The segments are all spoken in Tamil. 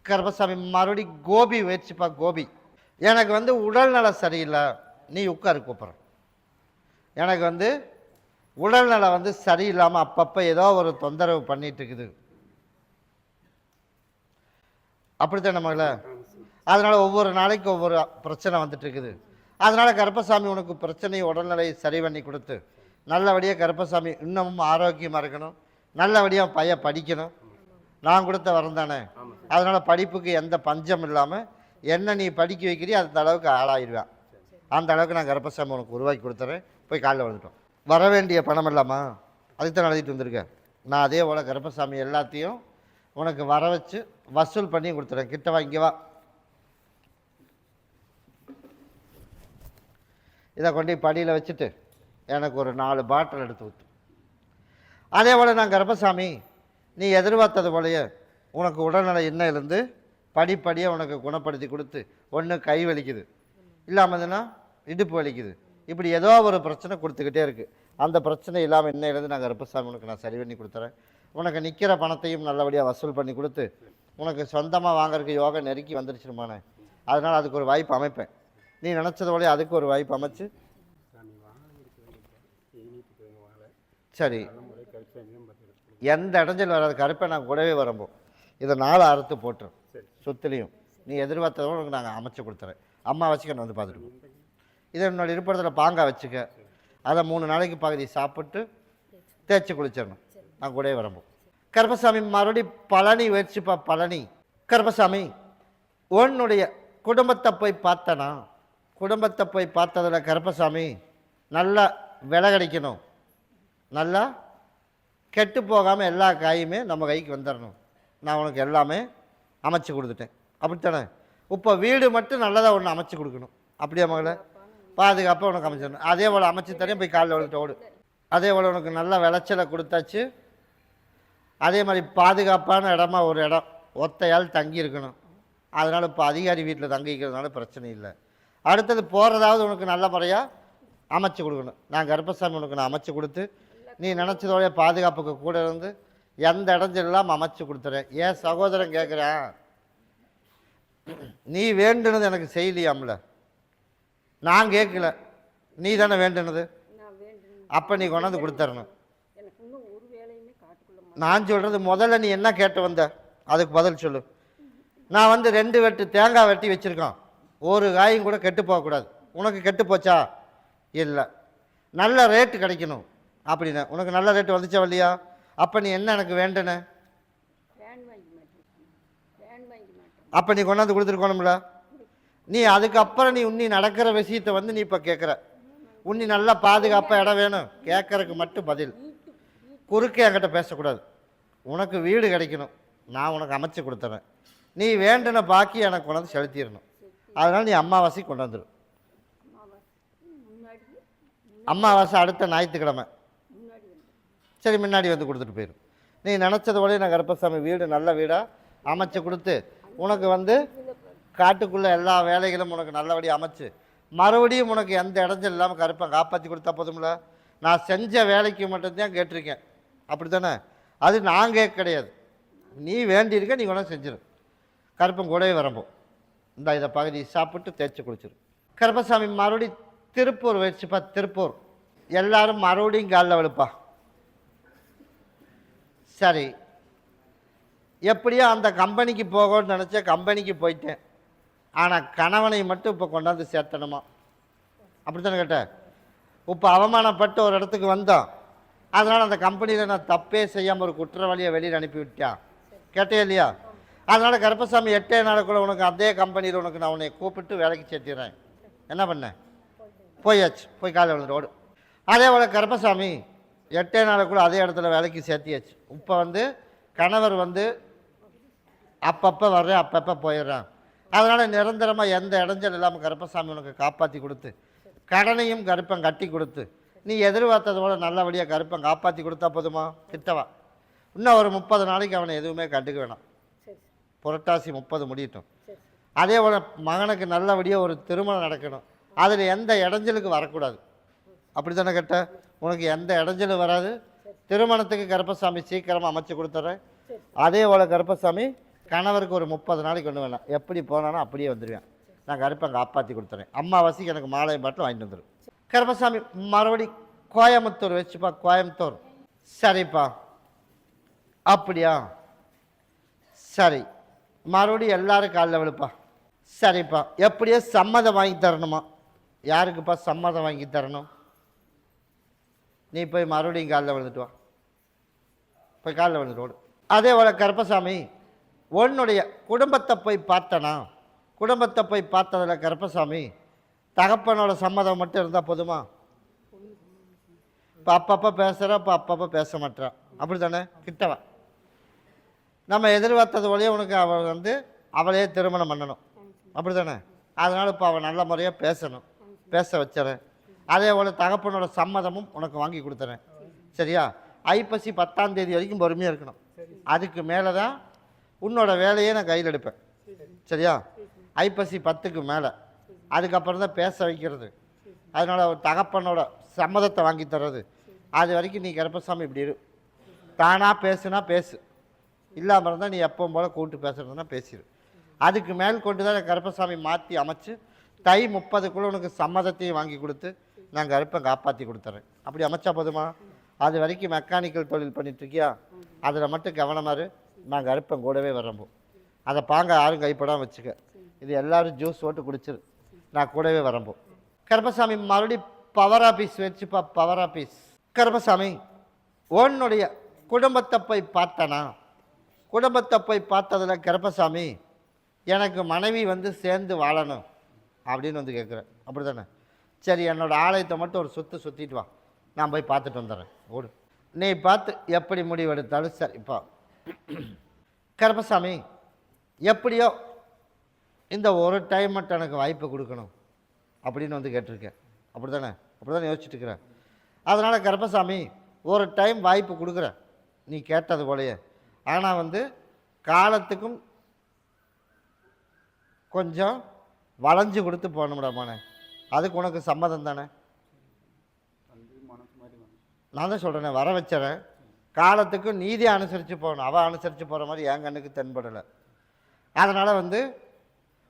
கருப்பசாமி மறுபடி கோபி வச்சுப்பா. கோபி, எனக்கு வந்து உடல்நல சரியில்லை, நீ உட்காரு கூப்பிட்றேன். எனக்கு வந்து உடல்நலம் வந்து சரியில்லாமல் அப்பப்போ ஏதோ ஒரு தொந்தரவு பண்ணிட்டு இருக்குது. அப்படித்தான் நம்மள. அதனால் ஒவ்வொரு நாளைக்கு ஒவ்வொரு பிரச்சனை வந்துட்டு இருக்குது. அதனால் கருப்பசாமி உனக்கு பிரச்சனை உடல்நிலை சரி பண்ணி கொடுத்து நல்லபடியாக கருப்பசாமி இன்னமும் ஆரோக்கியமாக இருக்கணும், நல்லபடியாக பையன் படிக்கணும். நான் கொடுத்த வரம் தானே, அதனால் படிப்புக்கு எந்த பஞ்சம் இல்லாமல் என்ன நீ படிக்க வைக்கிறியோ அந்த அளவுக்கு ஆளாயிடுவேன். அந்த அளவுக்கு நான் கருப்பசாமி உனக்கு உருவாக்கி கொடுத்துறேன். போய் காலையில் வந்துட்டோம். வர வேண்டிய பணம் இல்லாமா அதுக்கு தான் நடத்திட்டு வந்திருக்கேன். நான் அதே போல் கருப்பசாமி எல்லாத்தையும் உனக்கு வர வச்சு வசூல் பண்ணி கொடுத்துறேன். கிட்ட வா, இங்கே வா. இதை கொண்டு படியில் வச்சுட்டு எனக்கு ஒரு 4 பாட்டில் எடுத்து ஊற்று. அதே போல் நான் கருப்பசாமி நீ எதிர்பார்த்தது போலையே உனக்கு உடல்நல இன்னையிலேருந்து படிப்படியாக உனக்கு குணப்படுத்தி கொடுத்து, ஒன்று கை வலிக்குது, இல்லாமதுன்னா இடுப்பு வலிக்குது, இப்படி ஏதோ ஒரு பிரச்சனை கொடுத்துக்கிட்டே இருக்குது. அந்த பிரச்சனை இல்லாமல் இன்னையிலேருந்து நான் கருப்பசாமி உனக்கு நான் சரி பண்ணி கொடுத்துறேன். உனக்கு நிற்கிற பணத்தையும் நல்லபடியாக வசூல் பண்ணி கொடுத்து உனக்கு சொந்தமாக வாங்குறதுக்கு யோகா நெருக்கி வந்துருச்சுருமானே. அதனால் அதுக்கு ஒரு வாய்ப்பு அமைப்பேன். நீ நினச்சது போலே அதுக்கு ஒரு வாய்ப்பு அமைச்சு சரி எந்த இடைஞ்சல் வராது. கருப்பை நான் கூடவே வரம்போ இதை 4 அறுத்து போட்டுரும் சுத்துலையும். நீ எதிர்பார்த்ததோடு உனக்கு நாங்கள் அமைச்சு கொடுத்துறேன். அம்மா வச்சுக்க வந்து பார்த்துட்டு இதை என்னோட இருப்படத்தில் பாங்காக வச்சுக்க. அதை 3 நாளைக்கு பகுதி சாப்பிட்டு தேய்ச்சி குளிச்சிடணும். நான் கூடவே வரம்போ. கருப்பசாமி மறுபடி பழனி வச்சுப்பா. பழனி கருப்பசாமி உன்னுடைய குடும்பத்தை போய் பார்த்தனா, குடும்பத்தை போய் பார்த்ததில் கருப்பசாமி நல்லா விலை கிடைக்கணும், நல்லா கெட்டு போகாமல் எல்லா காயுமே நம்ம கைக்கு வந்துடணும். நான் உனக்கு எல்லாமே அமைச்சு கொடுத்துட்டேன். அப்படித்தானே? இப்போ வீடு மட்டும் நல்லதாக ஒன்று அமைச்சு கொடுக்கணும். அப்படியே மகளை பாதுகாப்பாக உனக்கு அமைச்சிடணும். அதே போல் அமைச்சு தரேன். போய் காலில் விழுந்துட்டு ஓடு. அதே போல் உனக்கு நல்ல விளைச்சலை கொடுத்தாச்சு. அதே மாதிரி பாதுகாப்பான இடமா ஒரு இடம் ஒத்தையால் தங்கி இருக்கணும். அதனால் இப்போ அதிகாரி வீட்டில் தங்கிக்கிறதுனால பிரச்சனை இல்லை. அடுத்தது போகிறதாவது உனக்கு நல்ல முறையாக அமைச்சு கொடுக்கணும். நான் கருப்பசாமி உனக்கு நான் அமைச்சு கொடுத்து நீ நினச்சதோடைய பாதுகாப்புக்கு கூட இருந்து எந்த இடைஞ்சல் இல்லாமல் அமைச்சு கொடுத்துறேன். ஏன் சகோதரன் கேட்குறேன், நீ வேண்டுனது எனக்கு செய்யலையாம்ல, நான் கேட்கல, நீ தானே வேண்டுனது. அப்போ நீ கொண்டாந்து கொடுத்துடணும். நான் சொல்கிறது முதல்ல நீ என்ன கேட்டு வந்த அதுக்கு பதில் சொல்லு. நான் வந்து 2 வெட்டு தேங்காய் வெட்டி வச்சுருக்கோன், ஒரு காயும் கூட கெட்டு போகக்கூடாது. உனக்கு கெட்டு போச்சா? இல்லை. நல்ல ரேட்டு கிடைக்கணும் அப்படின்னா உனக்கு நல்ல ரேட்டு வந்துச்சா இல்லையா? அப்போ நீ என்ன எனக்கு வேண்டுன? அப்போ நீ கொண்டாந்து கொடுத்துருக்கணும்ல. நீ அதுக்கப்புறம் நீ நடக்கிற விஷயத்தை வந்து நீ இப்போ கேட்குற. உன்னி நல்லா பாதுகாப்பாக இடம் வேணும். கேட்குறதுக்கு மட்டும் பதில். குறுக்கே என்கிட்ட பேசக்கூடாது. உனக்கு வீடு கிடைக்கணும், நான் உனக்கு அமைச்சு கொடுத்துறேன். நீ வேண்டின பாக்கி எனக்கு கொண்டாந்து செலுத்திடணும். அதனால் நீ அமாவாசை கொண்டாந்துடும். அமாவாசை அடுத்த ஞாயிற்றுக்கிழமை சரி முன்னாடி வந்து கொடுத்துட்டு போயிடும். நீ நினச்சது போல நான் கருப்பசாமி வீடு நல்ல வீடாக அமைச்சு கொடுத்து உனக்கு வந்து காட்டுக்குள்ளே எல்லா வேலைகளும் உனக்கு நல்லபடியாக அமைச்சு மறுபடியும் உனக்கு எந்த இடைஞ்சல் இல்லாமல் கருப்பை காப்பாற்றி கொடுத்தா போதும்ல. நான் செஞ்ச வேலைக்கு மட்டும்தான் கேட்டிருக்கேன். அப்படி தானே? அது நான் கேட்க கிடையாது. நீ வேண்டியிருக்க, நீ கொண்டாந்து செஞ்சிடும். கருப்பன் கூடவே வரம்போ இந்த இதை பகுதி சாப்பிட்டு தேய்ச்சி குளிச்சிடும். கருப்பசாமி மறுபடி திருப்பூர் வச்சுப்பா. திருப்பூர் எல்லாரும் மறுபடியும் காலில் விழுப்பா. சரி, எப்படியோ அந்த கம்பெனிக்கு போகணும்னு நினச்சா கம்பெனிக்கு போயிட்டேன். ஆனால் கணவனை மட்டும் இப்போ கொண்டாந்து சேர்த்தணுமா? அப்படி தானே கேட்டேன். இப்போ அவமானப்பட்டு ஒரு இடத்துக்கு வந்தோம். அதனால் அந்த கம்பெனியில் நான் தப்பே செய்யாமல் ஒரு குற்றவாளியை வெளியில் அனுப்பிவிட்டான். கேட்டே இல்லையா? அதனால் கருப்பசாமி 8 நாளுக்குள்ளே உனக்கு அதே கம்பெனியில் உனக்கு நான் உன்னை கூப்பிட்டு வேலைக்கு சேர்த்திடுறேன். என்ன பண்ணேன்? போயாச்சு. போய் காலையில் விழுந்துட்டு ஓடு. அதே போல் கருப்பசாமி 8 நாளுக்குள்ளே அதே இடத்துல வேலைக்கு சேர்த்தியாச்சு. இப்போ வந்து கணவர் வந்து அப்பப்போ வர்றேன், அப்பப்போ போயிடுறான். அதனால் நிரந்தரமாக எந்த இடைஞ்சல் இல்லாமல் கருப்பசாமி உனக்கு காப்பாற்றி கொடுத்து கடனையும் கருப்பன் கட்டி கொடுத்து நீ எதிர்பார்த்தது போல் நல்லபடியாக கருப்பன் காப்பாற்றி கொடுத்தா போதுமா? கிட்டவா. இன்னும் ஒரு 30 நாளைக்கு அவனை எதுவுமே கண்டுக்க வேணாம். புரட்டாசி 30 முடியட்டும். அதே போல் மகனுக்கு நல்லபடியாக ஒரு திருமணம் நடக்கணும். அதில் எந்த இடைஞ்சலுக்கு வரக்கூடாது. அப்படி தானே கேட்ட? உனக்கு எந்த இடைஞ்சலும் வராது. திருமணத்துக்கு கருப்பசாமி சீக்கிரமாக அமைச்சு கொடுத்துட்றேன். அதே போல் கருப்பசாமி கணவருக்கு ஒரு 30 நாளைக்கு ஒன்று வேணாம், எப்படி போனாலும் அப்படியே வந்துடுவேன். நான் கருப்பன் காப்பாற்றி கொடுத்துறேன். அம்மாவாசைக்கு எனக்கு மாலையும் பாட்டில் வாங்கிட்டு வந்துடும். கருப்பசாமி மறுபடி கோயம்புத்தூர் வச்சுப்பா. கோயம்புத்தூர் சரிப்பா. அப்படியா சரி. மறுபடியும் எல்லாரும் காலில் விழுப்பா. சரிப்பா. எப்படியோ சம்மதம் வாங்கி தரணுமா? யாருக்குப்பா சம்மதம் வாங்கி தரணும்? நீ போய் மறுபடியும் காலில் விழுந்துட்டு வா. போய் காலில் விழுந்துட்டு ஓடு. அதே போல் கருப்பசாமி உன்னுடைய குடும்பத்தை போய் பார்த்தனா? குடும்பத்தை போய் பார்த்ததில் கருப்பசாமி தகப்பனோட சம்மதம் மட்டும் இருந்தால் போதுமா? இப்போ அப்பப்போ பேசுகிறா, இப்போ அப்பப்போ பேச மாட்டான், அப்படி தானே? கிட்டவா நம்ம எதிர்பார்த்தது வழியே உனக்கு அவள் வந்து அவளையே திருமணம் பண்ணணும், அப்படி தானே? அதனால் இப்போ அவள் நல்ல முறையாக பேசணும், பேச வச்சுறேன். அதே போல் தகப்பனோட சம்மதமும் உனக்கு வாங்கி கொடுத்துறேன். சரியா? ஐப்பசி 10ஆம் தேதி வரைக்கும் பொறுமையாக இருக்கணும். அதுக்கு மேலே தான் உன்னோட வேலையே நான் கையில் எடுப்பேன். சரியா? ஐப்பசி 10க்கு மேலே, அதுக்கப்புறம் தான் பேச வைக்கிறது. அதனால் ஒரு தகப்பனோட சம்மதத்தை வாங்கி தர்றது. அது வரைக்கும் நீ கருப்பசாமி இப்படி இரு. தானாக பேசுனா பேசு, இல்லாமல் இருந்தால் நீ எப்பவும் போல் கூப்பிட்டு பேசுகிறதுனா பேசிடு. அதுக்கு மேல் கொண்டு தான் கருப்பசாமி மாற்றி அமைச்சு தை 30க்குள்ளே உனக்கு சம்மதத்தையும் வாங்கி கொடுத்து நான் கருப்பை காப்பாற்றி கொடுத்துறேன். அப்படி அமைச்சா போதுமா? அது வரைக்கும் மெக்கானிக்கல் தொழில் பண்ணிட்டுருக்கியா? அதில் மட்டும் கவனமாரு. நான் கருப்பன் கூடவே வரம்போ. அதை பாங்க யாரும் கைப்படாமல் வச்சுக்க. இது எல்லோரும் ஜூஸ் ஓட்டு குடிச்சிரு. நான் கூடவே வரம்போ. கருப்பசாமி மறுபடி பவர் ஆஃபீஸ் வச்சுப்பா. Power office. கருப்பசாமி உன்னுடைய குடும்பத்தை போய் பார்த்தனா? குடும்பத்தை போய் பார்த்ததில் கருப்பசாமி எனக்கு மனைவி வந்து சேர்ந்து வாழணும் அப்படின்னு வந்து கேட்குறேன், அப்படி தானே? சரி, என்னோடய ஆலயத்தை மட்டும் ஒரு சுற்றிட்டு வா, நான் போய் பார்த்துட்டு வந்துடுறேன். ஓடு. நீ பார்த்து எப்படி முடிவெடுத்தாலும் சரிப்பா. கருப்பசாமி எப்படியோ இந்த ஒரு டைம் மட்டும் எனக்கு வாய்ப்பு கொடுக்கணும் அப்படின்னு வந்து கேட்டிருக்கேன், அப்படி தானே? அப்படி தானே யோசிச்சுட்டு இருக்கிறேன். அதனால் கருப்பசாமி ஒரு டைம் வாய்ப்பு கொடுக்குறேன் நீ கேட்டது போலையே. ஆனால் வந்து காலத்துக்கும் கொஞ்சம் வளைஞ்சு கொடுத்து போகணும்டாமாண்ணே. அதுக்கு உனக்கு சம்மதம் தானே? நான் தான் சொல்கிறேனே, வர வச்சுறேன். காலத்துக்கும் நீதியை அனுசரித்து போகணும். அவள் அனுசரித்து போகிற மாதிரி என் கண்ணுக்கு தென்படலை. அதனால் வந்து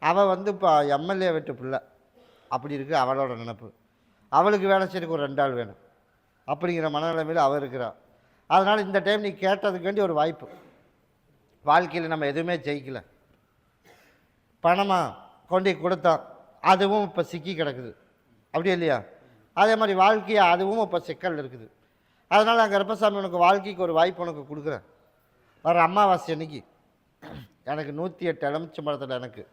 அவள் வந்து இப்போ எம்எல்ஏ வீட்டு பிள்ளை, அப்படி இருக்குது அவளோட நினப்பு. அவளுக்கு வேலை செய்யறதுக்கு ஒரு 2 ஆள் வேணும் அப்படிங்கிற மனநிலைமையில் அவள் இருக்கிறாள். அதனால் இந்த டைம் நீ கேட்டதுக்கு வேண்டி ஒரு வாய்ப்பு. வாழ்க்கையில் நம்ம எதுவுமே ஜெயிக்கலை, பணமாக கொண்டு கொடுத்தோம், அதுவும் இப்போ சிக்கி கிடக்குது, அப்படி இல்லையா? அதே மாதிரி வாழ்க்கையை அதுவும் இப்போ சிக்கல் இருக்குது. அதனால் நான் கருப்பசாமி உனக்கு வாழ்க்கைக்கு ஒரு வாய்ப்பு உனக்கு கொடுக்குறேன். வர அமாவாசை அன்னைக்கு எனக்கு 108 எலுமிச்சம்பழத்தில் எனக்கு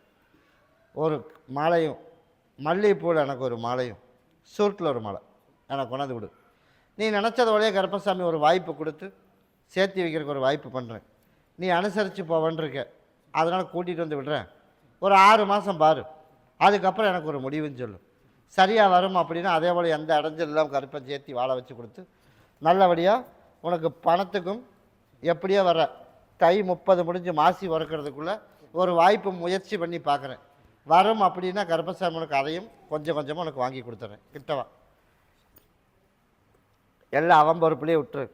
ஒரு மாலையும், மல்லிகைப்பூவில் எனக்கு ஒரு மாலையும், சூட்டில் ஒரு மாலை எனக்கு கொண்டாந்து விடு. நீ நினச்சதோடையே கருப்பசாமி ஒரு வாய்ப்பு கொடுத்து சேர்த்து வைக்கிறதுக்கு ஒரு வாய்ப்பு பண்ணுறேன். நீ அனுசரித்து போவன்றிருக்க, அதனால் கூட்டிகிட்டு வந்து விடுறேன். ஒரு 6 மாதம் பாரு, அதுக்கப்புறம் எனக்கு ஒரு முடிவுன்னு சொல்லு. சரியாக வரும் அப்படின்னா அதே போல் எந்த இடைஞ்சல் இல்லாமல் கருப்பை சேர்த்து வாழ வச்சு கொடுத்து நல்லபடியாக உனக்கு பணத்துக்கும் எப்படியோ வர தை 30 முடிஞ்சு மாசி உறக்கிறதுக்குள்ளே ஒரு வாய்ப்பு முயற்சி பண்ணி பார்க்குறேன். வரும் அப்படின்னா கருப்பசாமி உனக்கு அதையும் கொஞ்சம் கொஞ்சமாக உனக்கு வாங்கி கொடுத்துறேன். கிட்டவா, எல்லாம் அவன் பொறுப்புலேயே விட்டுரு.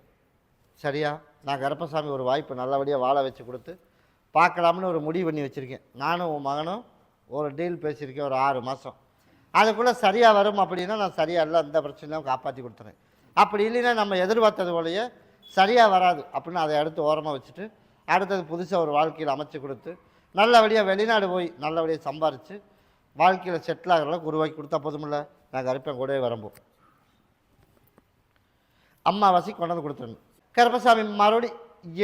சரியா? நான் கருப்பசாமி ஒரு வாய்ப்பு நல்லபடியாக வாழ வச்சு கொடுத்து பார்க்கலாம்னு ஒரு முடிவு பண்ணி வச்சுருக்கேன். நானும் உன் மகனும் ஒரு டீல் பேசியிருக்கேன், ஒரு 6 மாதம். அதுக்குள்ளே சரியாக வரும் அப்படின்னா நான் சரியாக இல்லை, அந்த பிரச்சனையும் காப்பாற்றி கொடுத்துறேன். அப்படி இல்லைன்னா நம்ம எதிர்பார்த்தது போலையே சரியாக வராது அப்படின்னா அதை எடுத்து ஓரமாக வச்சுட்டு அடுத்தது புதுசாக ஒரு வாழ்க்கையில் அமைச்சு கொடுத்து நல்லபடியாக வெளிநாடு போய் நல்லபடியாக சம்பாரித்து வாழ்க்கையில் செட்டில் ஆகிற அளவுக்கு உருவாக்கி கொடுத்தா போதுமில்ல. நான் கருப்பேன் கூடவே வரம்போ. அம்மாவாசி கொண்டாந்து கொடுத்துருங்க. கருப்பசாமி மறுபடி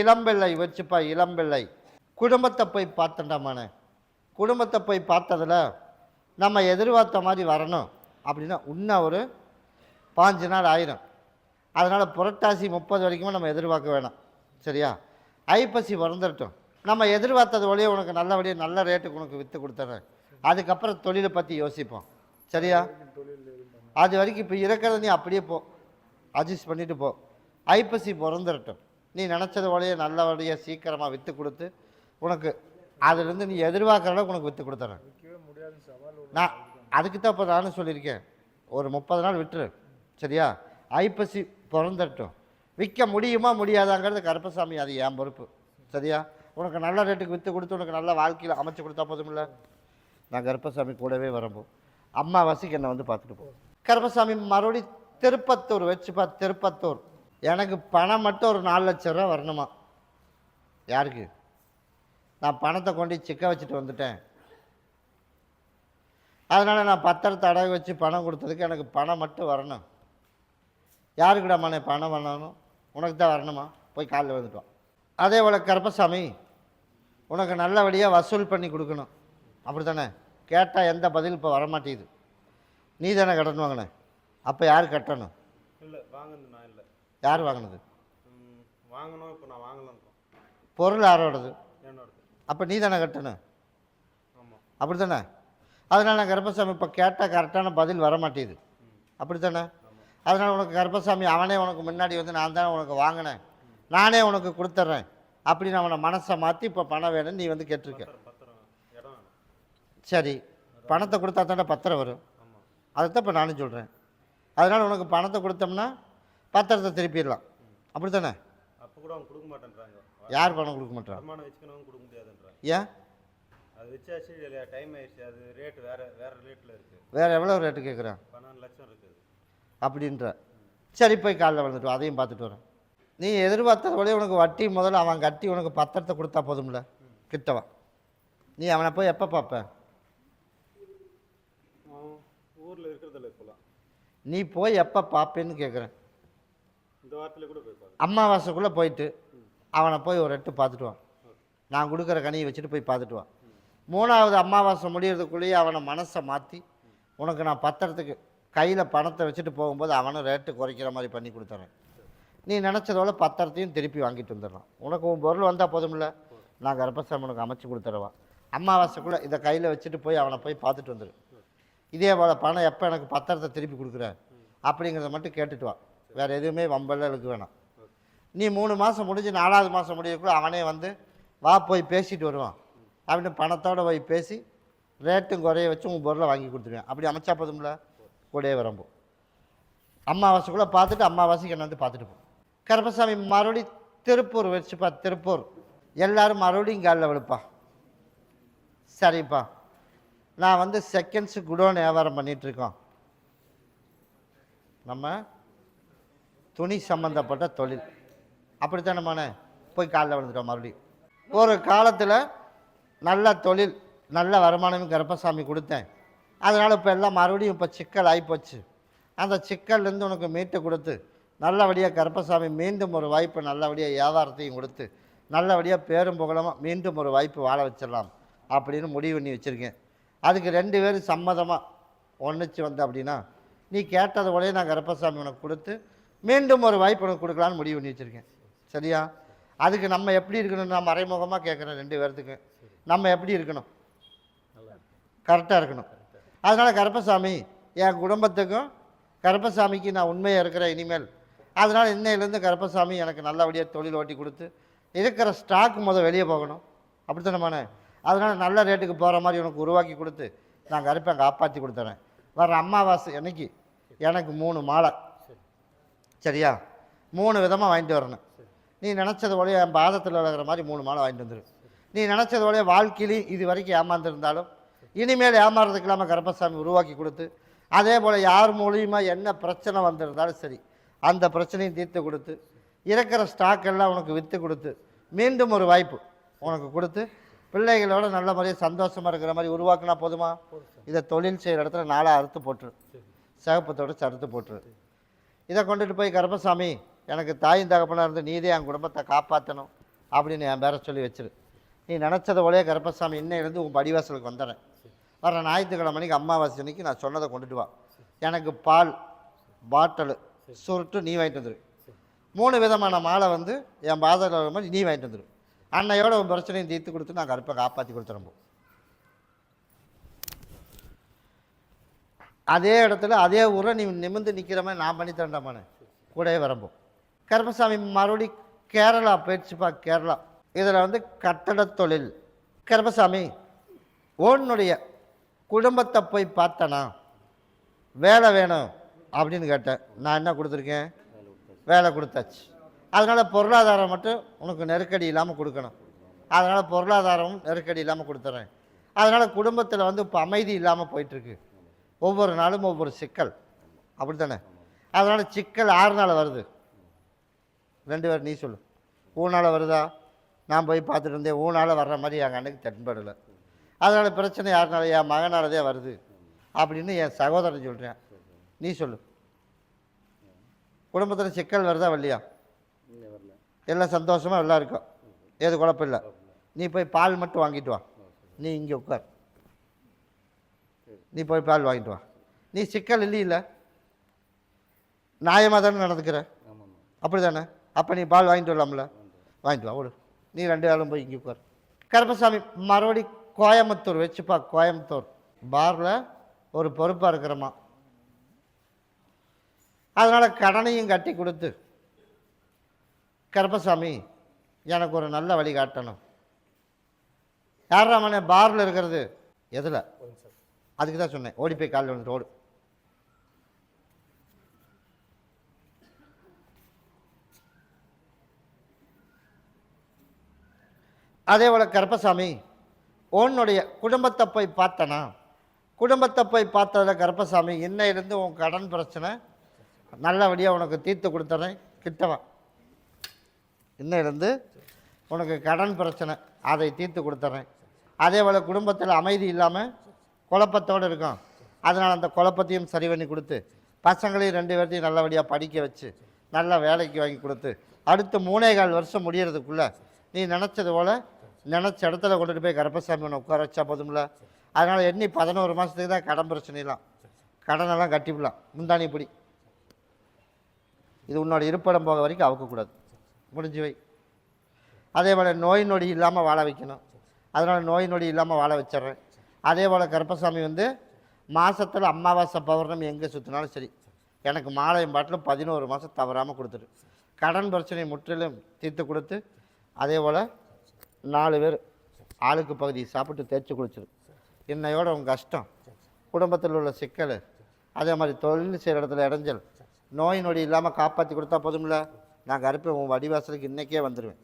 இளம்பிள்ளை வச்சுப்பா. இளம்பிள்ளை குடும்பத்தை போய் பார்த்தண்டாமானே. குடும்பத்தை போய் பார்த்ததில் நம்ம எதிர்பார்த்த மாதிரி வரணும் அப்படின்னா இன்னும் ஒரு 5 நாள் ஆயிரும். அதனால் புரட்டாசி 30 வரைக்குமே நம்ம எதிர்பார்க்க வேணாம். சரியா? ஐப்பசி பிறந்துட்டோம். நம்ம எதிர்பார்த்தது வழியே உனக்கு நல்லபடியாக நல்ல ரேட்டுக்கு உனக்கு விற்று கொடுத்துட்றேன். அதுக்கப்புறம் தொழிலை பற்றி யோசிப்போம். சரியா? அது வரைக்கும் இப்போ இருக்கிறத நீ அப்படியே போ, அட்ஜஸ்ட் பண்ணிவிட்டு போ. ஐப்பசி பிறந்துடட்டும். நீ நினச்சது வழியே நல்லபடியாக சீக்கிரமாக விற்று கொடுத்து உனக்கு அதுலேருந்து நீ எதிர்பார்க்குற அளவுக்கு உனக்கு விற்று கொடுத்துறேன். நான் அதுக்கு தான் இப்போ நானும் சொல்லியிருக்கேன், ஒரு 30 நாள் விட்டுரு. சரியா? ஐப்பசி பிறந்துடட்டும். விற்க முடியுமா முடியாதாங்கிறது கருப்பசாமி, அது என் பொறுப்பு. சரியா? உனக்கு நல்ல ரேட்டுக்கு விற்று கொடுத்து உனக்கு நல்ல வாழ்க்கையில் அமைச்சு கொடுத்தா போதுமில்ல. நான் கருப்பசாமி கூடவே வரப்போம். அம்மாவாசைக்கு என்னை வந்து பார்த்துட்டு போ. கருப்பசாமி மறுபடி திருப்பத்தூர் வச்சுப்பா. திருப்பத்தூர் எனக்கு பணம் மட்டும் ஒரு 4 லட்சம் ரூபா வரணுமா? யாருக்கு? நான் பணத்தை கொண்டு சிக்க வச்சுட்டு வந்துட்டேன். அதனால் நான் பத்திரத்தை அடகு வச்சு பணம் கொடுத்ததுக்கு எனக்கு பணம் மட்டும் வரணும். யாருக்குடா மனே பணம் வரணும்? உனக்கு தான் வரணுமா? போய் காலில் வந்துட்டோம். அதே போல் கருப்பசாமி உனக்கு நல்லபடியாக வசூல் பண்ணி கொடுக்கணும். அப்படி தானே? கேட்டால் எந்த பதில் இப்போ வரமாட்டேங்குது. நீ தானே கடன் வாங்கின. அப்போ யார் கட்டணும்? இல்லை வாங்கினது நான் இல்லை. யார் வாங்கினது? வாங்கணும். இப்போ நான் வாங்கலாம். பொருள் யாரோடது? என்னோடது. அப்போ நீ தானே கட்டணும். ஆமாம். அப்படி தானே? அதனால் நான் கருப்பசாமி இப்போ கேட்டால் கரெக்டான பதில் வரமாட்டேங்குது. அப்படி தானே? அதனால் உனக்கு கருப்பசாமி அவனே உனக்கு முன்னாடி வந்து நான் தானே உனக்கு வாங்கினேன், நானே உனக்கு கொடுத்துட்றேன் அப்படின்னு அவனை மனசை மாற்றி இப்போ பணம் வேணும்னு நீ வந்து கேட்டிருக்க. சரி, பணத்தை கொடுத்தா தானே பத்திரம் வரும். அதைத்தான் இப்போ நானும் சொல்கிறேன். அதனால் உனக்கு பணத்தை கொடுத்தோம்னா பத்திரத்தை திருப்பிடலாம். அப்படி தானே? அப்போ கூட அவங்க கொடுக்க மாட்டேன்றாங்க. யார் பணம் கொடுக்க மாட்டாங்க? வருமானம் வச்சுக்கணும் கொடுக்க முடியாதுன்றாங்க. ஏன்? அது வச்சாச்சு, டைம் ஆயிடுச்சு. அது ரேட்டு வேறு ரேட்டில் இருக்குது. வேறு எவ்வளோ ரேட்டு கேட்குறேன்? 12 லட்சம் இருக்குது அப்படின்ற. சரி, போய் காலைல வந்துட்டு அதையும் பார்த்துட்டு வரேன். நீ எதிர்பார்த்தத விட உனக்கு வட்டி முதல்ல அவன் கட்டி உனக்கு பத்திரத்தை கொடுத்தா போதும்ல. கிட்டவா நீ அவனை போய் எப்போ பார்ப்ப? ஊரில் இருக்கிறதில்ல இப்போலாம். நீ போய் எப்போ பார்ப்பேன்னு கேட்குறேன். இந்த வாரத்தில் கூட போய் அமாவாசைக்குள்ளே போயிட்டு அவனை போய் ஒரு எட்டு பார்த்துட்டு வான். நான் கொடுக்குற கனியை வச்சுட்டு போய் பார்த்துட்டு வான். 3வது அமாவாசை முடியறதுக்குள்ளேயே அவனை மனசை மாற்றி உனக்கு நான் பத்திரத்துக்கு கையில் பணத்தை வச்சுட்டு போகும்போது அவனும் ரேட்டு குறைக்கிற மாதிரி பண்ணி கொடுத்துறேன். நீ நினச்சதோட பத்திரத்தையும் திருப்பி வாங்கிட்டு வந்துடலாம். உனக்கு உன் பொருள் வந்தால் போதும்ல. நான் கர்ப்பசாமி உனக்கு அமைச்சு கொடுத்துருவா. அமாவாசைக்குள்ளே இதை கையில் வச்சுட்டு போய் அவனை போய் பார்த்துட்டு வந்துடு. இதே போல் பணம் எப்போ எனக்கு பத்திரத்தை திருப்பி கொடுக்குற அப்படிங்கிறத மட்டும் கேட்டுட்டு வா. வேறு எதுவுமே வம்பெல்லாம் இழுக்க வேணாம். நீ 3 மாதம் முடிஞ்சு 4வது மாதம் முடியக்குள்ள அவனே வந்து வா போய் பேசிட்டு வருவான் அப்படின்னு பணத்தோடு போய் பேசி ரேட்டும் குறைய வச்சு உங்கள் பொருளை வாங்கி கொடுத்துருவேன். அப்படி அமைச்சா போதும்ல. கூடவே வரம்போ. அமாவாசைக்குள்ளே பார்த்துட்டு அமாவாசைக்கு என்ன வந்து பார்த்துட்டு போ. கருப்பசாமி மறுபடியும் திருப்பூர் வச்சுப்பா. திருப்பூர் எல்லோரும் மறுபடியும் காலில் விழுப்பா. சரிப்பா, நான் வந்து செகண்ட்ஸு குடோன் வியாபாரம் பண்ணிகிட்ருக்கோம். நம்ம துணி சம்மந்தப்பட்ட தொழில். அப்படித்தானே மனே? போய் காலில் விழுந்துட்டோம். மறுபடியும் ஒரு காலத்தில் நல்ல தொழில் நல்ல வருமானமும் கருப்பசாமி கொடுத்தேன். அதனால் இப்போ எல்லாம் மறுபடியும் இப்போ சிக்கல் ஆகிப்போச்சு. அந்த சிக்கல்லேருந்து உனக்கு மீட்டு கொடுத்து நல்லபடியாக கருப்பசாமி மீண்டும் ஒரு வாய்ப்பு நல்லபடியாக வியாபாரத்தையும் கொடுத்து நல்லபடியாக பேரும் புகழமாக மீண்டும் ஒரு வாய்ப்பு வாழ வச்சிடலாம் அப்படின்னு முடிவு பண்ணி வச்சுருக்கேன். அதுக்கு 2 பேரும் சம்மதமாக ஒன்றுச்சு வந்து அப்படின்னா நீ கேட்டது உடனே நான் கருப்பசாமி உனக்கு கொடுத்து மீண்டும் ஒரு வாய்ப்பு உனக்கு கொடுக்கலான்னு முடிவு பண்ணி வச்சுருக்கேன். சரியா? அதுக்கு நம்ம எப்படி இருக்கணும்? நான் மறைமுகமாக கேட்குறேன் 2 பேர்த்துக்கு. நம்ம எப்படி இருக்கணும்? கரெக்டாக இருக்கணும். அதனால் கருப்பசாமி என் குடும்பத்துக்கும் கருப்பசாமிக்கு நான் உண்மையாக இருக்கிறேன் இனிமேல். அதனால் இன்னையிலேருந்து கருப்பசாமி எனக்கு நல்லபடியாக தொழில் ஓட்டி கொடுத்து இருக்கிற ஸ்டாக் வெளியே போகணும். அப்படித்தானே? அதனால் நல்ல ரேட்டுக்கு போகிற மாதிரி உனக்கு உருவாக்கி கொடுத்து நான் கருப்பை காப்பாற்றி கொடுத்துறேன். வர அமாவாசை அன்னைக்கு எனக்கு 3 மாலை. சரியா? 3 விதமாக வாங்கிட்டு வரணும். நீ நினச்சது போல என் பாதத்தில் விளக்குற மாதிரி 3 மாலை வாங்கிட்டு வந்துடும். நீ நினச்சது போல வாழ்க்கையிலையும் இது வரைக்கும் ஏமாந்துருந்தாலும் இனிமேல் ஏமாறதுக்கு இல்லாமல் கருப்பசாமி உருவாக்கி கொடுத்து அதே போல் யார் மூலியமாக என்ன பிரச்சனை வந்திருந்தாலும் சரி அந்த பிரச்சனையும் தீர்த்து கொடுத்து இருக்கிற ஸ்டாக் எல்லாம் உனக்கு விற்று கொடுத்து மீண்டும் ஒரு வாய்ப்பு உனக்கு கொடுத்து பிள்ளைகளோட நல்ல மாதிரியே சந்தோஷமாக இருக்கிற மாதிரி உருவாக்குனா போதுமா? இதை தொழில் செய்கிற இடத்துல 4 அறுத்து போட்டுரு. சிகப்பத்தோடு சறுத்து போட்டுரு. இதை கொண்டுட்டு போய் கருப்பசாமி எனக்கு தாயும் தகப்பனாக இருந்து நீதே என் குடும்பத்தை காப்பாற்றணும் அப்படின்னு என் பேரை சொல்லி வச்சிரு. நீ நினச்சத போலே கருப்பசாமி இன்னையிலேருந்து உன் படிவாசலுக்கு வந்துடுறேன். வர ஞாயிற்றுக்கிழமை அன்றைக்கி அமாவாசை அன்றைக்கி நான் சொன்னதை கொண்டுட்டு வா. எனக்கு பால் பாட்டலு சுருட்டு நீ வாங்கிட்டு வந்துடு. 3 விதமான மாலை என் பாதத்தில் மாதிரி நீ வாங்கிட்டு வந்துடு. அன்னையோட உன் பிரச்சனையும் தீர்த்து கொடுத்து நான் கருப்பை காப்பாற்றி கொடுத்துறம்போ. அதே இடத்துல அதே ஊரை நீ நிமிர்ந்து நிற்கிற மாதிரி நான் பண்ணி தரண்டாமானே கூடவே வரம்போ. கருப்பசாமி மறுபடி கேரளா போயிடுச்சுப்பா. கேரளா இதில் கட்டட தொழில். கருப்பசாமி உன்னுடைய குடும்பத்தை போய் பார்த்தனா வேலை வேணும் அப்படின்னு கேட்டேன். நான் என்ன கொடுத்துருக்கேன்? வேலை கொடுத்தாச்சு. அதனால் பொருளாதாரம் மட்டும் உனக்கு நெருக்கடி இல்லாமல் கொடுக்கணும். அதனால் பொருளாதாரம் நெருக்கடி இல்லாமல் கொடுத்துட்றேன். அதனால் குடும்பத்தில் வந்து இப்போ அமைதி இல்லாமல் போயிட்டுருக்கு. ஒவ்வொரு நாளும் ஒவ்வொரு சிக்கல், அப்படி தானே? அதனால் சிக்கல் 6 நாள் வருது. 2 பேர் நீ சொல்லு. ஊனால் வருதா? நான் போய் பார்த்துட்டு இருந்தேன். ஊனால் வர்ற மாதிரி என் கண்ணுக்கு தென்படலை. அதனால் பிரச்சனை யாருனால? என் மகனாலதே வருது அப்படின்னு என் சகோதரன் சொல்கிறேன். நீ சொல்லு. குடும்பத்தில் சிக்கல் வருதா வரலையா? எல்லாம் சந்தோஷமாக எல்லாம் இருக்கும், ஏது குழப்பம் இல்லை. நீ போய் பால் மட்டும் வாங்கிட்டு வா. நீ இங்கே உட்கார், நீ போய் பால் வாங்கிட்டு வா. நீ சிக்கல் இல்லை, நியாயமாக தானே நடந்துக்கிற, அப்படி தானே? அப்போ நீ பால் வாங்கிட்டு வரலாம்ல, வாங்கிட்டு வா. ஓடு, நீ 2 ஆளும் போய் இங்கே உட்கார். கருப்பசாமி மறுபடி கோயம்புத்தூர் வச்சுப்பா. கோயம்புத்தூர் பாரில் ஒரு பொறுப்பாக இருக்கிறம்மா. அதனால் கடனையும் கட்டி கொடுத்து, கருப்பசாமி எனக்கு ஒரு நல்ல வழி காட்டணும். யாராமனே பாரில் இருக்கிறது? எதில்? அதுக்கு தான் சொன்னேன், ஓடி போய் காலில் வந்துட்டு ஓடு. அதே போல் கருப்பசாமி உன்னுடைய குடும்பத்தை போய் பார்த்தனா? குடும்பத்தை போய் பார்த்ததில் கருப்பசாமி இன்னையிலேருந்து உன் கடன் பிரச்சனை நல்லபடியாக உனக்கு தீர்த்து கொடுத்துறேன். கிட்டவா, இன்னையிலேருந்து உனக்கு கடன் பிரச்சனை அதை தீர்த்து கொடுத்துட்றேன். அதே போல் குடும்பத்தில் அமைதி இல்லாமல் குழப்பத்தோடு இருக்கும். அதனால் அந்த குழப்பத்தையும் சரி பண்ணி கொடுத்து, பசங்களையும் 2 பேர்த்தையும் நல்லபடியாக படிக்க வச்சு நல்ல வேலைக்கு வாங்கி கொடுத்து, அடுத்து 3.25 வருஷம் முடியறதுக்குள்ளே நீ நினச்சது போல் நினச்ச இடத்துல கொண்டுட்டு போய் கருப்பசாமி உன்னை உட்கார வச்சா போதும்ல. அதனால் எண்ணி 11 மாதத்துக்கு தான் கடன் பிரச்சனைலாம், கடனெல்லாம் கட்டிவிடலாம். முந்தானி பிடி, இது உன்னோட இருப்பிடம் போக வரைக்கும் அவுக்கக்கூடாது, முடிஞ்சு வை. அதே போல் நோய் நொடி இல்லாமல் வாழ வைக்கணும். அதனால் நோய் நொடி இல்லாமல் வாழ வச்சிட்றேன். அதே போல் கருப்பசாமி வந்து மாதத்தில் அமாவாசை பௌர்ணமி எங்கே சுற்றினாலும் சரி, எனக்கு மாலையும் பாட்டிலும் 11 மாதம் தவறாமல் கொடுத்துரு. கடன் பிரச்சனை முற்றிலும் தீர்த்து கொடுத்து, அதே போல் 4 பேர் ஆளுக்கு பகுதி சாப்பிட்டு தேய்ச்சி குளிச்சிரு. இன்னையோட உங்கள் கஷ்டம், குடும்பத்தில் உள்ள சிக்கல், அதே மாதிரி தொழில் செய்கிற இடத்துல இடைஞ்சல், நோய் நொடி இல்லாமல் காப்பாற்றி கொடுத்தா போதும்ல. நான் கருப்பை உன் வடிவாசலுக்கு இன்றைக்கே வந்துடுவேன்.